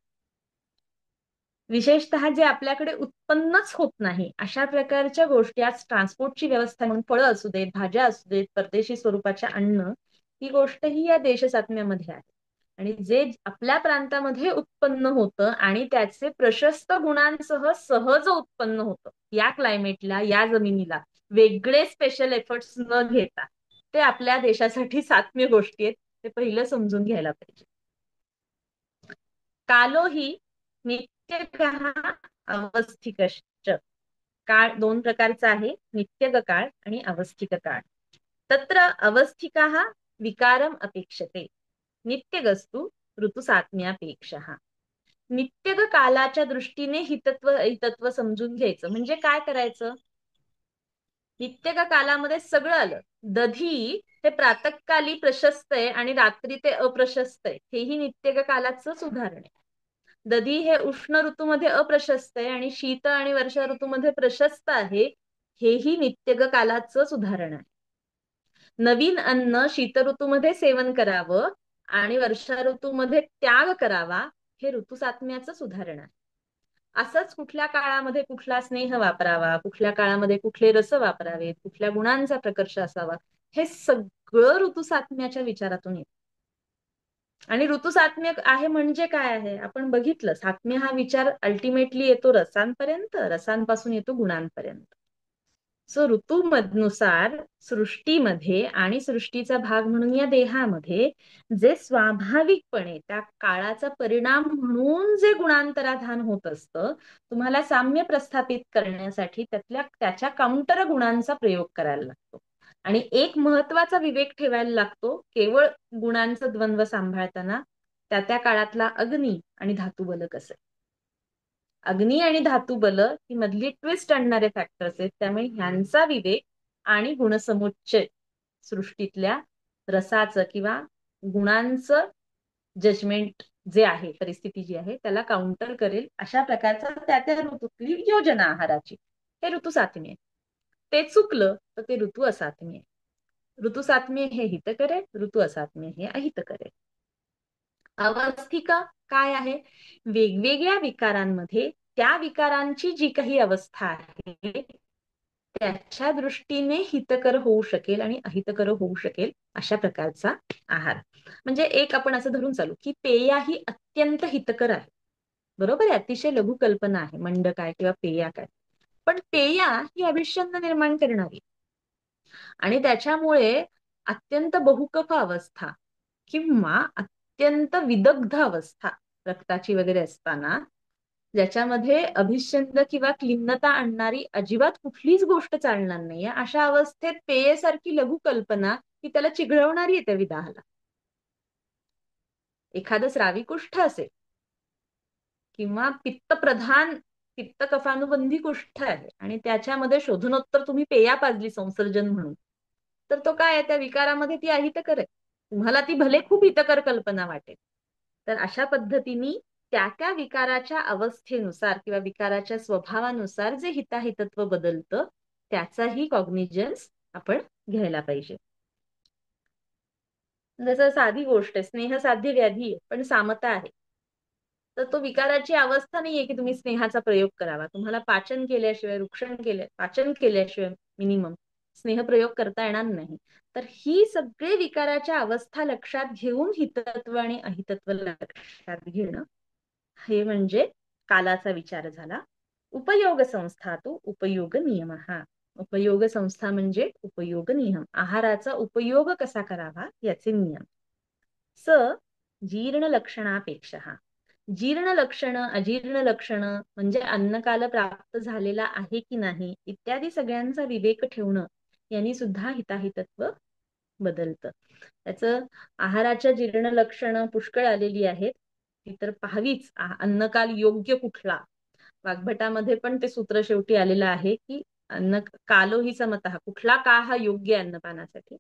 विशेषतः जे आपल्याकडे उत्पन्नच होत नाही अशा प्रकारच्या गोष्टी, आज ट्रान्सपोर्टची व्यवस्था म्हणून फळं असू देत, भाज्या असू देत, परदेशी स्वरूपाच्या अन्न, ही गोष्ट ही या देशसात्म्यामध्ये आहे. आणि जे आपल्या प्रांतामध्ये उत्पन्न होतं आणि त्याचे प्रशस्त गुणांसह सहज उत्पन्न होतं या क्लायमेटला, या जमिनीला, वेगळे स्पेशल एफर्ट्स न घेता, ते आपल्या देशासाठी सात्म्य गोष्टी आहेत. ते पहिलं समजून घ्यायला पाहिजे. कालो ही नित्यगः अवस्थिकश्च. काळ दोन प्रकारचा आहे, नित्यग काळ आणि अवस्थिक काळ. तत्र अवस्थिकाः विकारम अपेक्षते, नित्यगस्तु ऋतुसात्म्यापेक्षः. नित्यग कालाच्या दृष्टीने हितत्व समजून घ्यायचं. म्हणजे काय करायचं? नित्यग कालामध्ये सगळं आलं. दधी हे प्रातःकाली प्रशस्त आहे आणि रात्री ते अप्रशस्त आहे, हेही नित्यग कालाचंच उदाहरण आहे. दधी हे उष्ण ऋतूमध्ये अप्रशस्त आहे आणि शीत आणि वर्षा ऋतूमध्ये प्रशस्त आहे, हेही नित्यग कालाचंच उदाहरण आहे. नवीन अन्न शीत ऋतूमध्ये सेवन करावं आणि वर्षा ऋतूमध्ये त्याग करावा, हे ऋतुसात्म्याचंच उदाहरण आहे. असंच कुठल्या काळामध्ये कुठला स्नेह वापरावा, कुठल्या काळामध्ये कुठले रस वापरावेत, कुठल्या गुणांचा प्रकर्ष असावा, हे सगळं ऋतुसात्म्याच्या विचारातून येतं. आणि ऋतुसात्म्य आहे म्हणजे काय आहे आपण बघितलं. सात्म्य हा विचार अल्टिमेटली येतो रसांपर्यंत, रसांपासून येतो गुणांपर्यंत. सो ऋतूनुसार सृष्टीमध्ये आणि सृष्टीचा भाग म्हणून या देहामध्ये जे स्वाभाविकपणे त्या काळाचा परिणाम म्हणून जे गुणांतराधान होत असतं, तुम्हाला साम्य प्रस्थापित करण्यासाठी त्याच्या काउंटर गुणांचा प्रयोग करायला लागतो. आणि एक महत्वाचा विवेक ठेवायला लागतो केवळ गुणांचं द्वंद्व सांभाळताना, त्या त्या काळातला अग्नी आणि धातुबल कसं आहे. अग्नी आणि धातुबल ही मधली ट्विस्ट आणणारे फॅक्टर्स आहेत. त्यामुळे ह्यांचा विवेक आणि गुणसमुच्चय सृष्टीतल्या रसाचं किंवा गुणांचं जजमेंट जे आहे, परिस्थिती जी आहे त्याला काउंटर करेल अशा प्रकारचा त्या त्या ऋतूतली योजना आहाराची, हे ऋतुसात्म्य. ते चुकलं तर ते ऋतू असात्म्य. ऋतुसात्म्य हे हित करे, ऋतू असात्म्य हे अहित करे. अवस्थिका काय आहे? वेगवेगळ्या विकारांमध्ये त्या विकारांची जी काही अवस्था आहे त्याच्या दृष्टीने हितकर होऊ शकेल आणि अहितकर होऊ शकेल अशा प्रकारचा आहार. म्हणजे एक आपण असं धरून चालू की पेया ही अत्यंत हितकर आहे. बरोबर आहे, अतिशय लघु कल्पना आहे मंड काय किंवा पेया काय. पण पेया ही अभिष्यंद निर्माण करणारी आणि त्याच्यामुळे अत्यंत बहुकफ अवस्था किंवा अत्यंत विदग्ध अवस्था रक्ताची वगैरे असताना, ज्याच्यामध्ये अभिष्यंद किंवा क्लिन्नता आणणारी अजिबात कुठलीच गोष्ट चालणार नाहीये, अशा अवस्थेत पेयेसारखी लघु कल्पना ही त्याला चिघळवणारी आहे त्या विदाहाला. एखादं स्रावी कुष्ठ असेल किंवा पित्तप्रधान पित्त कफानुबंधी कुष्ठ आहे आणि त्याच्यामध्ये शोधनोत्तर तुम्ही पेया पाजली संसर्जन म्हणून, तर तो काय आहे, त्या विकारामध्ये ती अहितकर आहे. तुम्हाला ती भले खूप हितकर कल्पना वाटेल. तर अशा पद्धतीने त्या त्या विकाराच्या अवस्थेनुसार किंवा विकाराच्या स्वभावानुसार जे हिताहितत्व बदलतं त्याचाही कॉग्निजन्स आपण घ्यायला पाहिजे. जसं साधी गोष्ट आहे, स्नेहसाध्य व्याधी आहे पण सामता आहे, तर तो विकाराची अवस्था नाहीये की तुम्ही स्नेहाचा प्रयोग करावा. तुम्हाला पाचन केल्याशिवाय, पाचन केल्याशिवाय मिनिमम स्नेह प्रयोग करता येणार नाही. तर ही सगळे विकाराच्या अवस्था लक्षात घेऊन हितत्व आणि अहितत्व लक्षात घेणं, हे म्हणजे कालाचा विचार झाला. उपयोग संस्था तो उपयोग नियम. हा उपयोग संस्था म्हणजे उपयोग नियम, आहाराचा उपयोग कसा करावा याचे नियम. स जीर्ण लक्षणापेक्षा, जीर्ण लक्षण अजीर्ण लक्षण म्हणजे अन्नकाल प्राप्त झालेला आहे की नाही इत्यादी सगळ्यांचा विवेक ठेवणं यांनी सुद्धा हिताहितत्व बदलतं. त्याचं आहाराच्या जीर्ण लक्षणं पुष्कळ आलेली आहेत, ती तर पाहावीच. अन्नकाल योग्य कुठला, वाग्भटामध्ये पण ते सूत्र शेवटी आलेलं आहे की अन्न कालो ही समतः, कुठला काळ हा योग्य अन्नपानासाठी.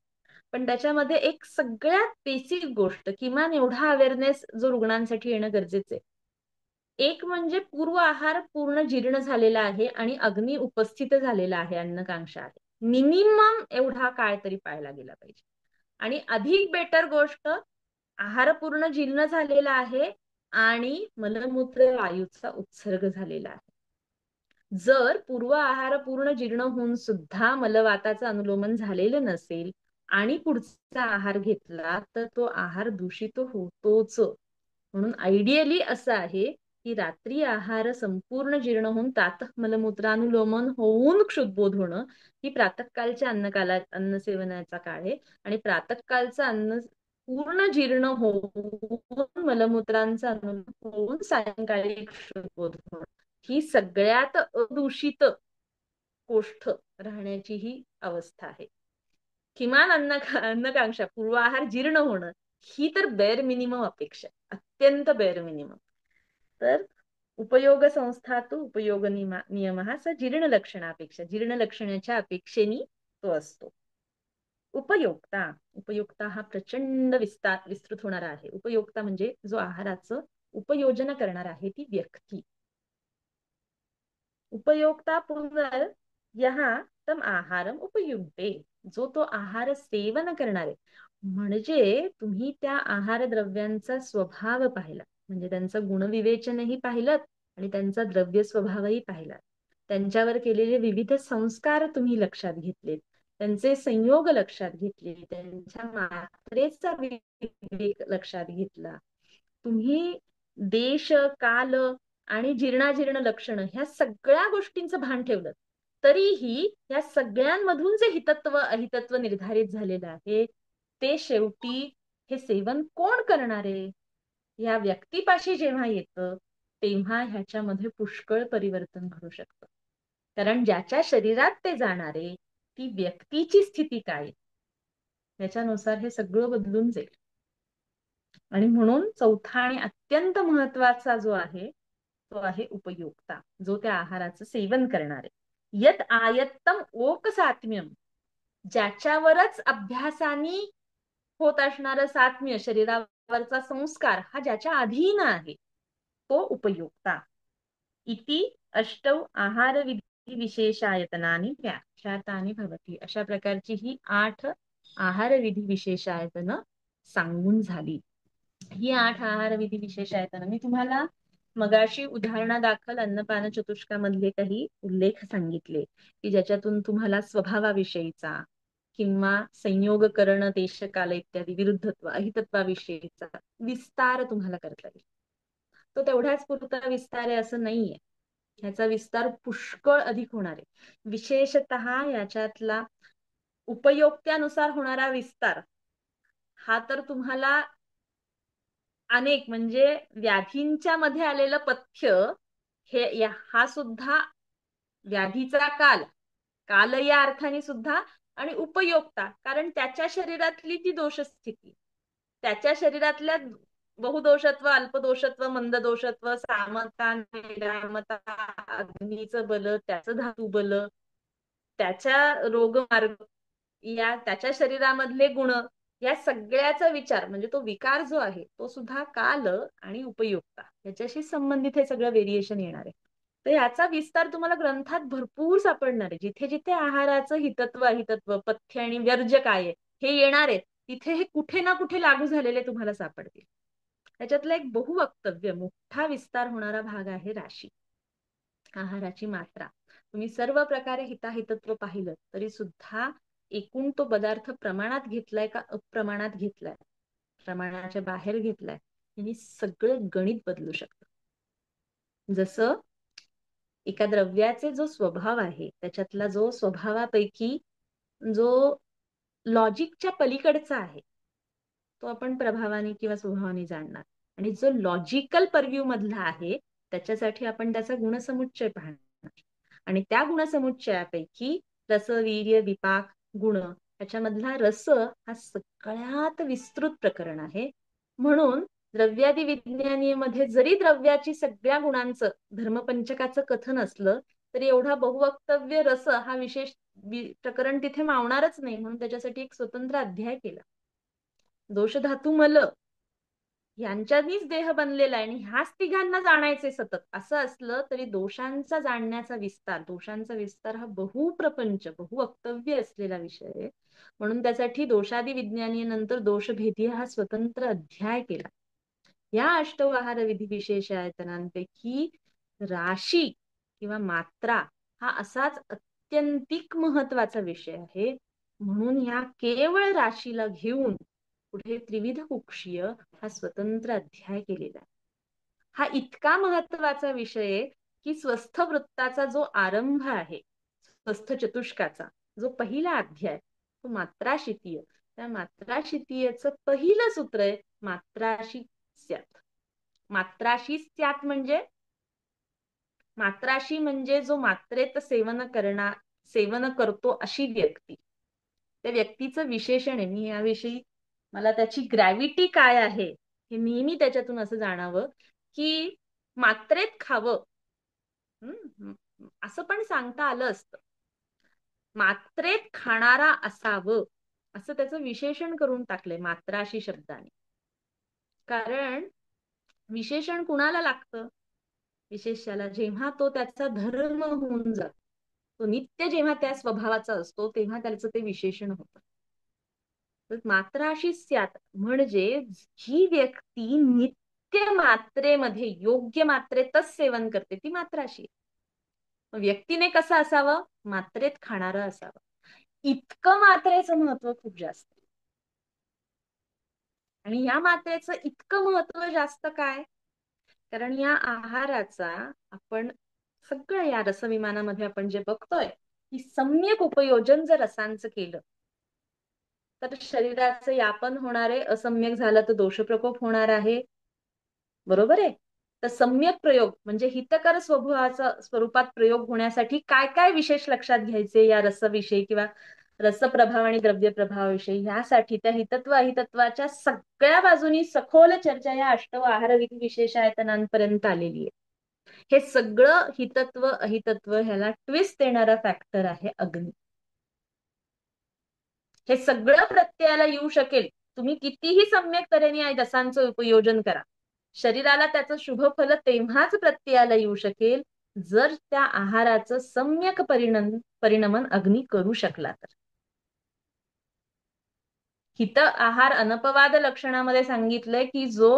पण त्याच्यामध्ये एक सगळ्यात बेसिक गोष्ट, किमान एवढा अवेअरनेस जो रुग्णांसाठी येणं गरजेचं आहे. एक म्हणजे पूर्व आहार पूर्ण जीर्ण झालेला आहे आणि अग्नी उपस्थित झालेला आहे, अन्नकांक्षा आहे, मिनिमम एवढा काळ तरी पाळला गेला पाहिजे. आणि अधिक बेटर गोष्ट, आहार पूर्ण जीर्ण झालेला आहे आणि मलमूत्र वायूचा उत्सर्ग झालेला आहे. जर पूर्व आहार पूर्ण जीर्ण होऊन सुद्धा मलवाताचं अनुलोमन झालेलं नसेल आणि पुढचा आहार घेतला तर तो आहार दूषित होतोच. म्हणून आयडियली असं आहे की रात्री आहार संपूर्ण जीर्ण होऊन प्रातः मलमूत्रानुलोमन होऊन क्षुद्बोध होणं ही प्रातःकालच्या अन्न सेवनाचा काळ आहे. आणि प्रातःकालचं अन्न पूर्ण जीर्ण होऊन मलमूत्रांचं अनुलोमन होऊन सायंकाळी क्षुद्बोध होणं ही सगळ्यात अदूषित गोष्ट राहण्याची ही अवस्था आहे. किमान अन्नकांक्षा पूर्व आहार जीर्ण होणं ही तर बेअर मिनिमम अपेक्षा, अत्यंत बेअर मिनिमम. तर उपयोग संस्था तो उपयोग नियम हा जीर्ण लक्षणापेक्षा, जीर्ण लक्षणाच्या अपेक्षेने तो असतो. उपयोक्ता, उपयोक्ता हा प्रचंड विस्तृत होणारा आहे. उपयोक्ता म्हणजे जो आहाराचं उपयोजन करणार आहे ती व्यक्ती. उपयोक्ता पुनर् यहा तम आहारम उपयुक्ते, जो तो आहार सेवन करणार आहे. म्हणजे तुम्ही त्या आहार द्रव्यांचा स्वभाव पाहिला, म्हणजे त्यांचं गुणविवेचनही पाहिलं आणि त्यांचा द्रव्य स्वभावही पाहिला, त्यांच्यावर केलेले विविध संस्कार तुम्ही लक्षात घेतलेत, त्यांचे संयोग लक्षात घेतले, त्यांच्या मात्रेचा विवेक लक्षात घेतला तुम्ही. देश काल आणि जीर्णाजीर्ण लक्षणं ह्या सगळ्या गोष्टींचं भान ठेवलं तरीही या सगळ्यांमधून जे हितत्व अहितत्व निर्धारित झालेलं आहे ते शेवटी हे सेवन कोण करणारे या व्यक्तीपाशी जेव्हा येतं तेव्हा ह्याच्यामध्ये पुष्कळ परिवर्तन घडू शकतं. कारण ज्याच्या शरीरात ते जाणारे ती व्यक्तीची स्थिती काय याच्यानुसार हे सगळं बदलून जाईल. आणि म्हणून चौथा आणि अत्यंत महत्वाचा जो आहे तो आहे उपयोक्ता, जो त्या आहाराचं सेवन करणार आहे. यत आयत्तम ओक सात्म्यम, ज्याच्यावरच अभ्यासाने होत असणारं सात्म्य, शरीरावरचा संस्कार हा ज्याच्या अधीन आहे तो उपयोक्ता. इति अष्टौ आहार विधी विशेषायतनानी व्याख्यातानी भवती, अशा प्रकारची ही 8 आहार विधी विशेषायतन सांगून झाली. ही 8 आहार विधी विशेषायतन मी तुम्हाला मगाशी उदाहरणादाखल अन्नपान चतुष्कामधले काही उल्लेख सांगितले की ज्याच्यातून तुम्हाला स्वभावाविषयीचा किंवा संयोग करण देशकाल इत्यादी विरुद्धत्व अहितत्वाविषयीचा विस्तार तुम्हाला करता येईल. तो तेवढ्याच पुरता विस्तार आहे असं नाहीये. ह्याचा विस्तार पुष्कळ अधिक होणार आहे. विशेषतः याच्यातला उपयोक्त्यानुसार होणारा विस्तार हा तर तुम्हाला अनेक म्हणजे व्याधींच्या मध्ये आलेलं पथ्य हा सुद्धा व्याधीचा काल, काल या अर्थाने सुद्धा, आणि उपयोक्ता कारण त्याच्या शरीरातली ती दोषस्थिती, त्याच्या शरीरातल्या बहुदोषत्व, अल्पदोषत्व, मंददोषत्व, सामता, निरामता, अग्नीचं बल, त्याचं धातू बल, त्याच्या रोगमार्ग, या त्याच्या शरीरामधले गुण, या सगळ्याचा विचार म्हणजे तो विकार जो आहे तो सुद्धा काल आणि उपयुक्ता याच्याशी संबंधित हे सगळं व्हेरिएशन येणार आहे. तर याचा विस्तार तुम्हाला ग्रंथात भरपूर सापडणार आहे. जिथे जिथे आहाराचं हितत्व अहितत्व, पथ्य आणि वर्ज्य काय आहे हे येणार आहे, तिथे हे कुठे ना कुठे लागू झालेले तुम्हाला सापडतील. त्याच्यातला एक बहुवक्तव्य मोठा विस्तार होणारा भाग आहे राशी, आहाराची मात्रा. तुम्ही सर्व प्रकारे हिताहितत्व पाहिलं तरी सुद्धा एकूण तो पदार्थ प्रमाणात घेतलाय का अप्रमाणात घेतलाय, प्रमाणाच्या बाहेर घेतलाय, यांनी सगळं गणित बदलू शकतं. जसं एका द्रव्याचे जो स्वभाव आहे त्याच्यातला जो स्वभावापैकी जो लॉजिकच्या पलीकडचा आहे तो आपण प्रभावाने किंवा स्वभावाने जाणणार, आणि जो लॉजिकल परव्ह्यू मधला आहे त्याच्यासाठी आपण त्याचा गुणसमुच्चय पाहणार. आणि त्या गुणसमुच्चयापैकी रस, वीर्य, विपाक, गुण याच्यामधला रस हा सगळ्यात विस्तृत प्रकरण आहे. म्हणून द्रव्यादी विज्ञानीमध्ये जरी द्रव्याची सगळ्या गुणांचं धर्मपंचकाचं कथन असलं तरी एवढा बहुवक्तव्य रस हा विशेष प्रकरण तिथे मावणारच नाही, म्हणून त्याच्यासाठी एक स्वतंत्र अध्याय केला. दोष धातू मल यांच्यानीच देह बनलेला आहे आणि ह्याच तिघांना जाणायचे सतत असं असलं तरी दोषांचा जाणण्याचा विस्तार, दोषांचा विस्तार हा बहुप्रपंच बहुवक्तव्य असलेला विषय आहे. म्हणून त्यासाठी दोषादी विज्ञानी नंतर दोषभेदी हा स्वतंत्र अध्याय केला. या अष्टवहार विधी विशेष आयतनांपैकी राशी किंवा मात्रा हा असाच अत्यंतिक महत्वाचा विषय आहे. म्हणून या केवळ राशीला घेऊन पुढे त्रिविध कुक्षीय हा स्वतंत्र अध्याय केलेला आहे. हा इतका महत्वाचा विषय आहे की स्वस्थ वृत्ताचा जो आरंभ आहे, स्वस्थ चतुष्काचा जो पहिला अध्याय तो मात्राशितीय, त्या मात्राशितीयचं पहिलं सूत्र आहे मात्राशी स्यात्. मात्राशी स्यात् म्हणजे मात्राशी म्हणजे जो मात्रेत सेवन करतो अशी व्यक्ती, त्या व्यक्तीचं विशेषण आहे. मी याविषयी मला त्याची ग्रॅव्हिटी काय आहे हे नेहमी त्याच्यातून असं जाणावं की मात्रेत खावं असं पण सांगता आलं असतं, मात्रेत खाणारा असावं असं त्याचं विशेषण करून टाकलंय मात्राशी शब्दाने. कारण विशेषण कुणाला लागतं, विशेष्याला जेव्हा तो त्याचा धर्म होऊन जातो, तो नित्य जेव्हा त्या स्वभावाचा असतो तेव्हा त्याचं ते विशेषण होतं. तर मात्राशी स्यात् म्हणजे जी व्यक्ती नित्य मात्रेमध्ये योग्य मात्रेतच सेवन करते ती मात्राशी. व्यक्तीने कसं असावं, मात्रेत खाणारं असावं. इतकं मात्रेचं महत्व खूप जास्त. आणि या मात्रेचं इतकं महत्व जास्त काय, कारण या आहाराचा आपण सगळं या रसविमानामध्ये आपण जे बघतोय की सम्यक उपयोजन जर रसांचं केलं तर शरीराचं यापन होणार आहे, असम्यक झालं तर दोषप्रकोप होणार आहे, बरोबर आहे. तर सम्यक प्रयोग म्हणजे हितकर स्वभावाचा स्वरूपात प्रयोग होण्यासाठी काय काय विशेष लक्षात घ्यायचे या रसविषयी किंवा रसप्रभाव आणि द्रव्य प्रभावाविषयी, यासाठी त्या हितत्व अहितत्वाच्या सगळ्या बाजूनी सखोल चर्चा या अष्टव आहार विधी विशेषायतनांपर्यंत आलेली आहे. हे सगळं हितत्व अहितत्व ह्याला ट्विस्ट देणारा फॅक्टर आहे अग्नी. हे सगळं प्रत्ययाला येऊ शकेल, तुम्ही कितीही सम्यक तऱ्हेने रसांचं उपयोजन करा, शरीराला त्याचं शुभ फल तेव्हाच प्रत्ययाला येऊ शकेल जर त्या आहाराचं सम्यक परिणमन अग्नी करू शकला तर. हित आहार अनपवाद लक्षणामध्ये सांगितलंय की जो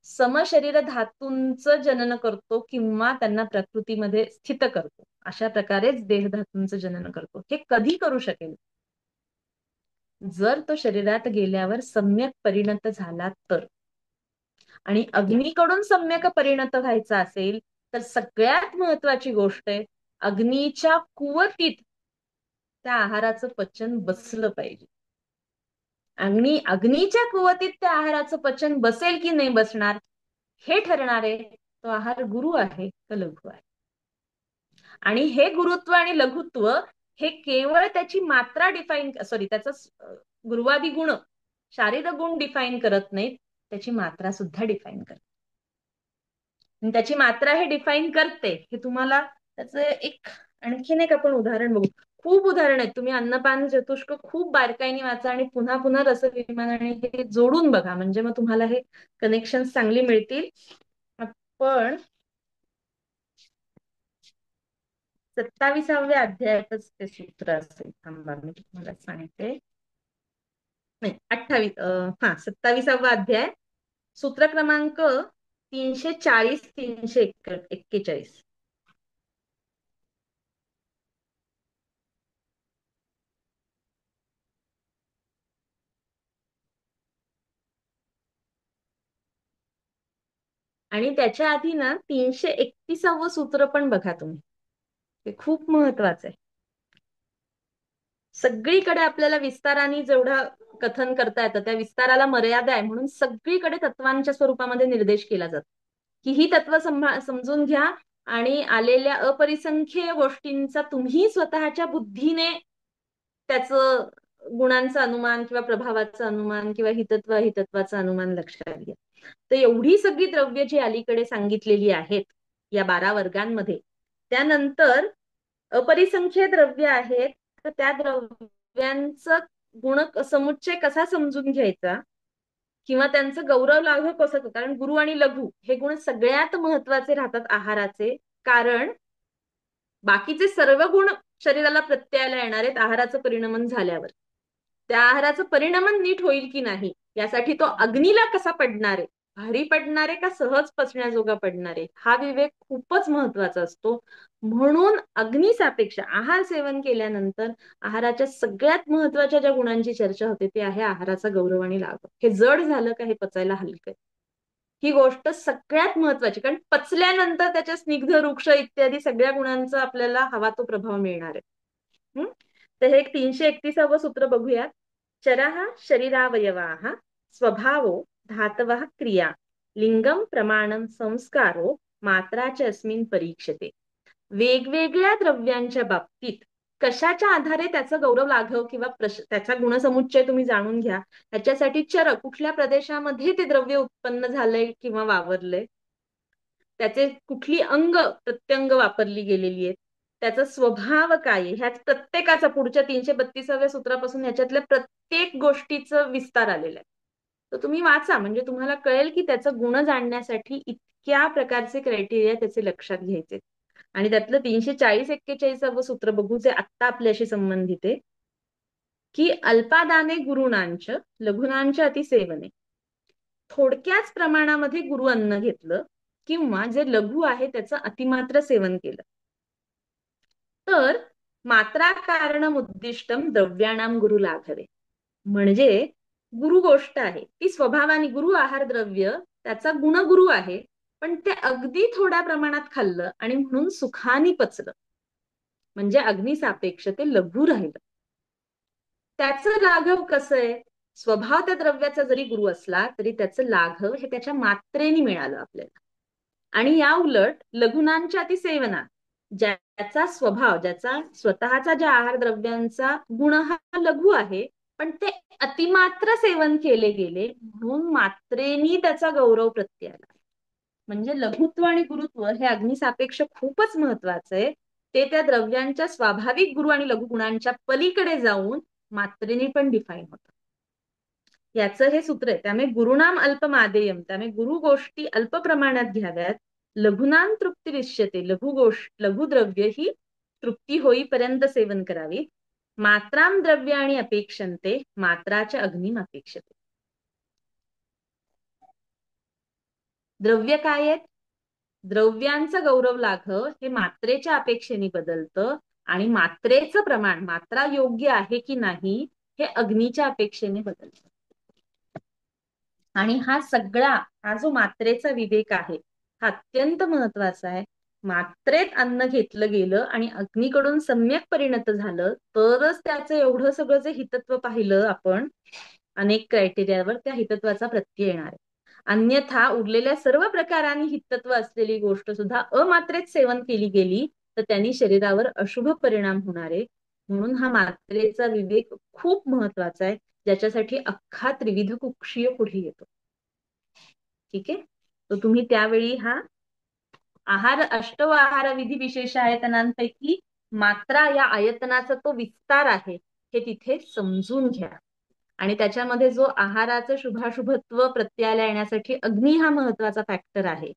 समशरीर धातूंचं जनन करतो किंवा त्यांना प्रकृतीमध्ये स्थित करतो, अशा प्रकारेच देहधातूंचं जनन करतो. हे कधी करू शकेल? जर तो शरीरात गेल्यावर सम्यक परिणत झाला तर. आणि अग्नीकडून सम्यक परिणत व्हायचा असेल तर सगळ्यात महत्वाची गोष्ट आहे, अग्नीच्या कुवतीत त्या आहाराचं पचन बसलं पाहिजे. अग्नीच्या कुवतीत त्या आहाराचं पचन बसेल की नाही बसणार हे ठरणारे तो आहार गुरु आहे का लघु आहे. आणि हे गुरुत्व आणि लघुत्व हे केवळ त्याची मात्रा डिफाईन, सॉरी त्याचं गुरुवादी गुण, शारीरिक गुण डिफाईन करत नाहीत, त्याची मात्रा सुद्धा डिफाईन करते. त्याची मात्रा हे डिफाईन करते हे तुम्हाला त्याचं एक आणखीन एक आपण उदाहरण बघू. खूप उदाहरण आहेत, तुम्ही अन्नपान चतुष्क खूप बारकाईने वाचा आणि पुन्हा पुन्हा रसविमान आणि हे जोडून बघा, म्हणजे मग तुम्हाला हे कनेक्शन चांगली मिळतील. पण 27व्या अध्यायातच ते सूत्र असेल, थांबा मी तुम्हाला सांगते. नाही 28, हा 27वा अध्याय, सूत्र क्रमांक 340 341. आणि त्याच्या आधी ना 331वं सूत्र पण बघा तुम्ही, ते खूप महत्वाचं आहे. सगळीकडे आपल्याला विस्ताराने जेवढं कथन करता येतं त्या विस्ताराला मर्यादा आहे, म्हणून सगळीकडे तत्वांच्या स्वरूपामध्ये निर्देश केला जातो की ही तत्व समजून घ्या आणि आलेल्या अपरिसंख्य गोष्टींचा तुम्ही स्वतःच्या बुद्धीने त्याचं गुणांचा अनुमान किंवा प्रभावाचा अनुमान किंवा हितत्व हितत्वाचा अनुमान लक्षात घ्या. तर एवढी सगळी द्रव्य जी अलीकडे सांगितलेली आहेत या 12 वर्गांमध्ये, त्यानंतर अपरिसंख्य द्रव्य आहेत, तर त्या द्रव्यांचं गुण समुच्चय कसा समजून घ्यायचा किंवा त्यांचं गौरव लाघव कसं, कारण गुरु आणि लघु हे गुण सगळ्यात महत्वाचे राहतात आहाराचे, कारण बाकीचे सर्व गुण शरीराला प्रत्ययाला येणार आहेत आहाराचं परिणमन झाल्यावर. त्या आहाराचं परिणमन नीट होईल की नाही यासाठी तो अग्नीला कसा पडणार आहे, भारी पडणार आहे का सहज पचण्याजोगा पडणार आहे, हा विवेक खूपच महत्वाचा असतो. म्हणून अग्निसापेक्ष आहार सेवन केल्यानंतर आहाराच्या सगळ्यात महत्वाच्या ज्या गुणांची चर्चा होते ते आहे आहाराचा गौरव आणि लाभ. हे जड झालं का हे पचायला हलकं, ही गोष्ट सगळ्यात महत्वाची, कारण पचल्यानंतर त्याच्या स्निग्ध वृक्ष इत्यादी सगळ्या गुणांचा आपल्याला हवा तो प्रभाव मिळणार आहे. तर हे एक 331वं सूत्र बघूयात. चरः शरीरावयवाः स्वभावो धातवः क्रिया लिंगम प्रमाणम संस्कारो मात्रा च अस्मिन् परीक्षते. वेगवेगळ्या द्रव्यांच्या बाबतीत कशाच्या आधारे त्याचा गौरव लाघव किंवा त्याचा गुणसमुच्चय तुम्ही जाणून घ्या. ह्याच्यासाठी चर, कुठल्या प्रदेशामध्ये ते द्रव्य उत्पन्न झालंय किंवा वावरलंय, त्याचे कुठली अंग प्रत्यंग वापरली गेलेली आहेत, त्याचा स्वभाव काय आहे, ह्याच प्रत्येकाचा पुढच्या 332व्या सूत्रापासून ह्याच्यातल्या प्रत्येक गोष्टीचं विस्तार आलेला आहे. तर तुम्ही वाचा, म्हणजे तुम्हाला कळेल की त्याचं गुण जाणण्यासाठी इतक्या प्रकारचे क्रायटेरिया त्याचे लक्षात घ्यायचे. आणि त्यातलं 340-41वं सूत्र बघू, जे आत्ता आपल्याशी संबंधित आहे, की अल्पादाने गुरुणांच लघुनांच अतिसेवने. थोडक्याच प्रमाणामध्ये गुरु अन्न घेतलं किंवा जे लघु आहे त्याचं अतिमात्र सेवन केलं तर मात्रा कारणम उद्दिष्टम द्रव्याणाम गुरु लाघवे. म्हणजे गुरु गोष्ट आहे ती स्वभावाने, गुरु आहार द्रव्य त्याचा गुणगुरु आहे, पण ते अगदी थोड्या प्रमाणात खाल्लं आणि म्हणून सुखाने पचलं, म्हणजे अग्निसापेक्ष ते लघु राहिलं. त्याचं लाघव कसं आहे, स्वभाव त्या द्रव्याचा जरी गुरु असला तरी त्याचं लाघव हे त्याच्या मात्रेने मिळालं आपल्याला. आणि या उलट लघुनांच्या अतिसेवना, ज्याचा स्वभाव, ज्याचा स्वतःचा ज्या आहार द्रव्यांचा गुण हा लघु आहे, पण ते अतिमात्र सेवन केले गेले म्हणून मात्रेनी त्याचा गौरव प्रत्ययाला. म्हणजे लघुत्व आणि गुरुत्व हे अग्निसापेक्ष खूपच महत्वाचं आहे. ते त्या द्रव्यांच्या स्वाभाविक गुरु आणि लघु गुणांच्या पलीकडे जाऊन मात्रेने पण डिफाईन होतं. याचं हे सूत्र आहे. त्यामुळे गुरुनाम अल्पमादेयम, त्यामुळे गुरु गोष्टी अल्प प्रमाणात घ्याव्यात. लघुनाम तृप्ती विष्यते, लघु द्रव्य ही तृप्ती होईपर्यंत सेवन करावी. मात्राम द्रव्याणि अपेक्षन्ते मात्राच अग्निम अपेक्षते. द्रव्य काय आहेत? द्रव्यांचं गौरव लाघव हे मात्रेच्या अपेक्षेने बदलतं आणि मात्रेचं प्रमाण, मात्रा योग्य आहे की नाही, हे अग्नीच्या अपेक्षेने बदलतं. आणि हा जो मात्रेचा विवेक आहे, हा अत्यंत महत्वाचा आहे. मात्रेत अन्न घेतलं गेलं आणि अग्नीकडून सम्यक परिणत झालं तरच त्याचं एवढं सगळं जे हितत्व पाहिलं आपण अनेक क्रायटेरियावर, त्या हितत्वाचा प्रत्यय येणार आहे. अन्यथा उरलेल्या सर्व प्रकारांनी हितत्व असलेली गोष्ट सुद्धा अमात्रेत सेवन केली गेली तर त्यांनी शरीरावर अशुभ परिणाम होणार आहे. म्हणून हा मात्रेचा विवेक खूप महत्वाचा आहे, ज्याच्यासाठी अख्खा त्रिविध कुक्षीय पुढे येतो. ठीक आहे. तर तुम्ही त्यावेळी हा अष्टव आहार विधी विशेष आयतनांपैकी मात्रा या आयतनाचा तो विस्तार आहे हे तिथे समजून घ्या. आणि त्याच्यामध्ये जो आहाराचं शुभाशुभत्व प्रत्ययाला येण्यासाठी अग्नी हा महत्वाचा फॅक्टर आहे.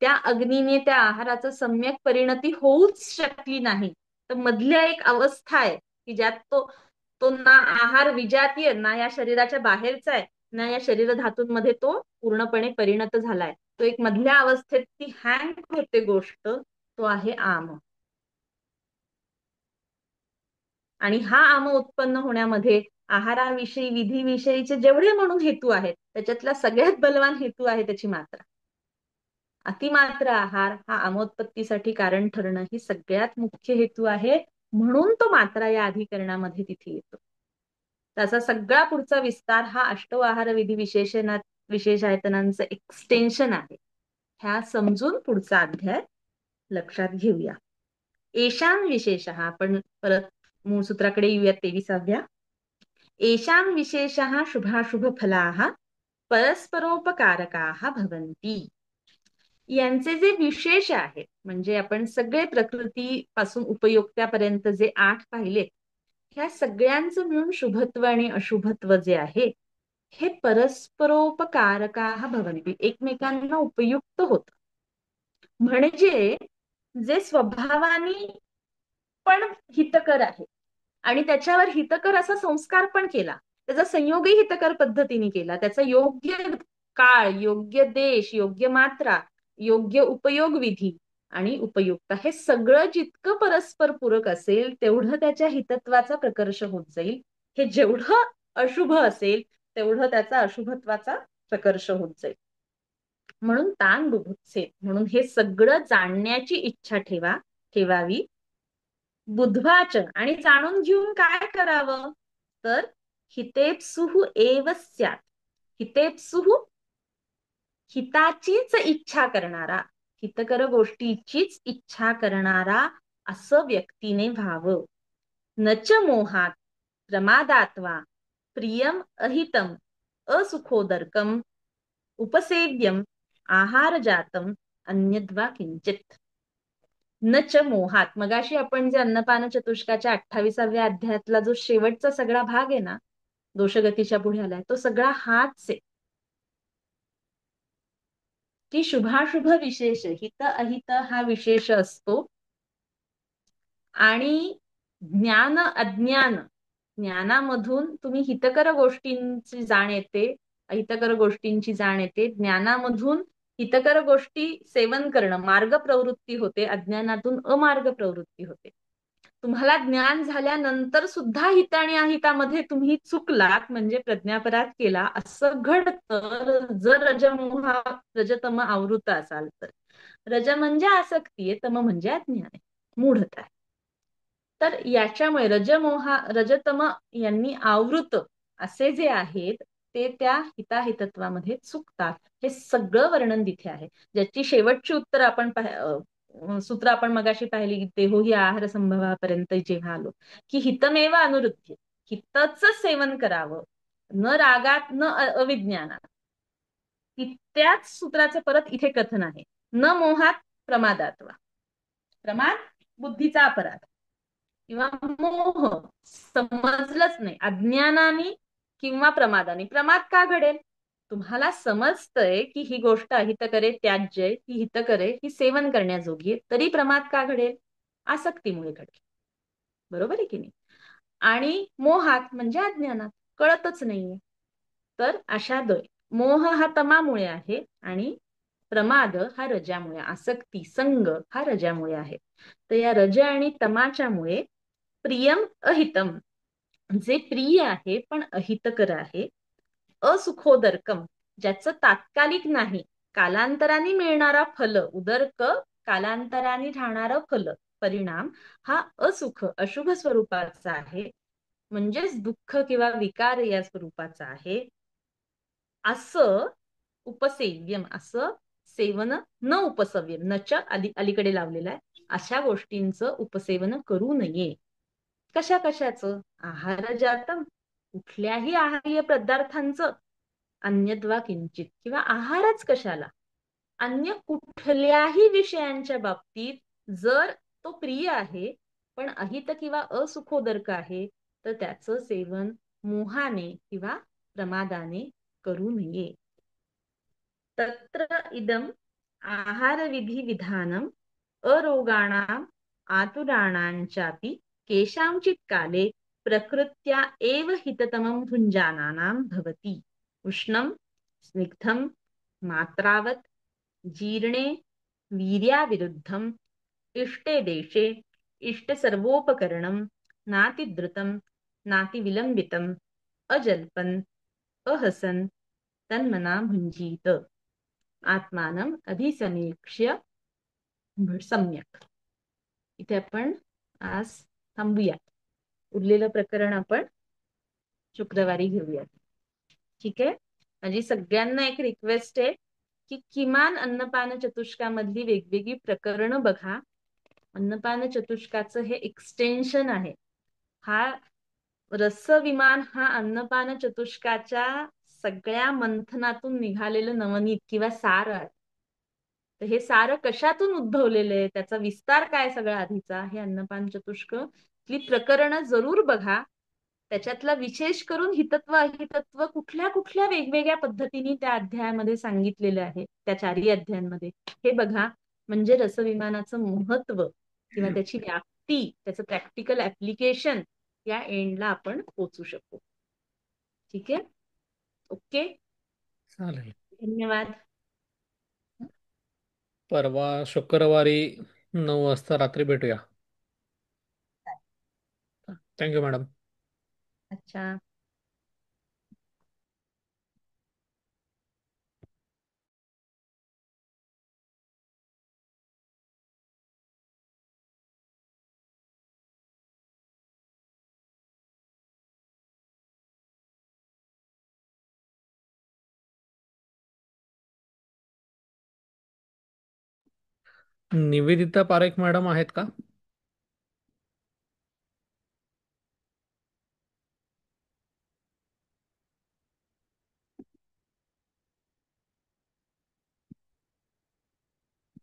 त्या अग्नीने त्या आहाराचं सम्यक परिणती होऊच शकली नाही, तर मधल्या एक अवस्था आहे की ज्यात तो तो ना आहार विजातीय, ना या शरीराच्या बाहेरचा आहे, ना या शरीर धातूंमध्ये तो पूर्णपणे परिणत झालाय. तो एक मधल्या अवस्थेत ती हँग होते गोष्ट, तो आहे आम. आणि हा आम उत्पन्न होण्यामध्ये आहाराविषयी विधीविषयीचे जेवढे म्हणून हेतू आहेत त्याच्यातला सगळ्यात बलवान हेतू आहे त्याची मात्रा. अतिमात्र आहार हा आमोत्पत्तीसाठी कारण ठरणं ही सगळ्यात मुख्य हेतू आहे. म्हणून तो मात्रा या अधिकरणामध्ये तिथे येतो. त्याचा सगळा पुढचा विस्तार हा अष्टव आहार विधी विशेषायतनांचं एक्सटेन्शन आहे. ह्या समजून पुढचा अध्याय लक्षात घेऊया. एशान विशेष, आपण परत मूळ सूत्राकडे येऊया 23व्या. एशान विशेष शुभाशुभ फलाः परस्परोपकारकाः भवन्ति. यांचे जे विशेष आहेत, म्हणजे आपण सगळे प्रकृतीपासून उपयोक्त्यापर्यंत जे 8 पाहिले, ह्या सगळ्यांचं मिळून शुभत्व आणि अशुभत्व जे आहे हे परस्परोपकारकाः भवन्ति, एकमेकांना उपयुक्त होत. म्हणजे जे स्वभावाने पण हितकर आहे आणि त्याच्यावर हितकर असा संस्कार पण केला, त्याचा संयोगही हितकर पद्धतीने केला, त्याचा योग्य काळ, योग्य देश, योग्य मात्रा, योग्य उपयोग विधी आणि उपयुक्त हे सगळं जितकं परस्पर पूरक असेल तेवढं त्याच्या हितत्वाचा प्रकर्ष होत जाईल. हे जेवढं अशुभ असेल तेवढं त्याचा अशुभत्वाचा प्रकर्ष होत जाईल. म्हणून तान बुभुत्से, म्हणून हे सगळं जाणण्याची इच्छा ठेवावी. बुधवाच, आणि जाणून घेऊन काय करावं, तर हितेप्सुः एव स्यात्. हितेप्सुः हिताचीच इच्छा करणारा, हितकर गोष्टीचीच इच्छा करणारा असं व्यक्तीने व्हावं. नच मोहात प्रमादात्वा प्रियम अहितम असुखोदर्कम उपसेव्यम आहारजातम अन्यद्वा किंचित. नच मोहात, मगाशी आपण जे अन्नपान चतुष्काच्या 28व्या अध्यायातला जो शेवटचा सगळा भाग आहे ना, दोषगतीच्या पुढे आलाय, तो सगळा हाच आहे की शुभाशुभ विशेष, हित अहित हा विशेष असतो. आणि ज्ञान अज्ञान, ज्ञानामधून तुम्ही हितकर गोष्टींची जाण येते, अहितकर गोष्टींची जाण येते. ज्ञानामधून हितकर गोष्टी सेवन करणं मार्ग प्रवृत्ती होते, अज्ञानातून अमार्ग प्रवृत्ती होते. तुम्हाला ज्ञान झाल्यानंतर सुद्धा हित आणि अहितामध्ये तुम्ही चुकलात, म्हणजे प्रज्ञापराध केला, असं घडतं जर रजतम आवृत असाल तर. रज म्हणजे आसक्ती आहे, तम म्हणजे अज्ञान आहे, मूढता आहे. तर याच्यामुळे रजतम यांनी आवृत असे जे आहेत ते त्या हिताहितत्वामध्ये चुकतात. हे सगळं वर्णन तिथे आहे, ज्याची शेवटची सूत्र आपण मगाशी पाहिली, देहो ही आहार संभवापर्यंत जेव्हा आलो की हितमेव अनुरुध्य, हितच सेवन करावं, न रागात न अविज्ञानात. त्याच सूत्राचं परत इथे कथन आहे. न मोहात प्रमादात्वा, प्रमाद बुद्धीचा अपराध किंवा मोह, समजलंच नाही अज्ञानाने किंवा प्रमादाने. प्रमाद का घडेल? तुम्हाला समजतंय की ही गोष्ट अहितकर आहे, त्याज्य आहे, ही हितकर आहे, ही सेवन करण्याजोगी आहे, तरी प्रमाद का घडेल? आसक्तीमुळे घडेल. बरोबर आहे की नाही? आणि मोहात म्हणजे अज्ञानात, कळतच नाहीये. तर अशा द्वय. मोह हा तमामुळे आहे आणि प्रमाद हा रजामुळे, आसक्ती संग हा रजामुळे आहे. तर या रज आणि तमाच्यामुळे प्रियम अहितम, जे प्रिय आहे पण अहितकर आहे, असुखोदरकम, ज्याचं तात्कालिक नाही, कालांतराने मिळणारा फल, उदरक कालांतराने राहणारं फल, परिणाम हा असुख अशुभ स्वरूपाचा आहे, म्हणजेच दुःख किंवा विकार या स्वरूपाचा आहे, असं उपसेव्यम, असं सेवन न उपसव्यम, नच्या अलीकडे लावलेलं आहे, अशा गोष्टींचं उपसेवन करू नये. कशा कशाचं? आहार जातम, कुठल्याही आहार्य पदार्थांचं, अन्यद्वा किंचित, किंवा आहारच कशाला, अन्य कुठल्याही विषयांच्या बाबतीत जर तो प्रिय आहे पण अहित किंवा असुखोदरक आहे, तर त्याचं सेवन मोहाने किंवा प्रमादाने करू नये. तत्र इदम आहार विधी विधानम अरोगाणाम आतुराणांचापि केषांचित काले प्रकृत्या एव हिततमं भुञ्जानानां भवति. उष्णं स्निग्धं मात्रावत् जीर्णे वीर्याविरुद्धम् इष्टे देशे इष्टसर्वोपकरणं नातिद्रुतं नातिविलम्बितम् अजल्पन् अहसन् तन्मना भुञ्जीत. आत्मानं अभिसमीक्ष्य सम्यक. इथे आपण आज थांबूया. उरलेलं प्रकरण आपण शुक्रवारी घेऊया. ठीक आहे. माझी सगळ्यांना एक रिक्वेस्ट आहे की किमान अन्नपान चतुष्कामधली वेगवेगळी प्रकरणं बघा. अन्नपान चतुष्काचं हे एक्सटेन्शन आहे. हा रसविमान हा अन्नपान चतुष्काच्या सगळ्या मंथनातून निघालेलं नवनीत किंवा सार आहे. तर हे सारं कशातून उद्भवलेलं आहे, त्याचा विस्तार काय सगळा आधीचा, हे अन्नपान चतुष्क ची प्रकरणं जरूर बघा. त्याच्यातला विशेष करून हितत्व अहितत्व कुठल्या कुठल्या वेगवेगळ्या पद्धतीने त्या अध्यायामध्ये सांगितलेलं आहे, त्या चारही अध्यायांमध्ये, हे बघा. म्हणजे रसविमानाचं महत्व किंवा त्याची व्याप्ती, त्याचं प्रॅक्टिकल ऍप्लिकेशन या एंडला आपण पोहोचू शकू. ठीक आहे. ओके. चालेल. धन्यवाद. परवा शुक्रवारी 9 वाजता रात्री भेटूया. Thank you madam. अच्छा. निवेदिता पारेख मॅडम आहेत का?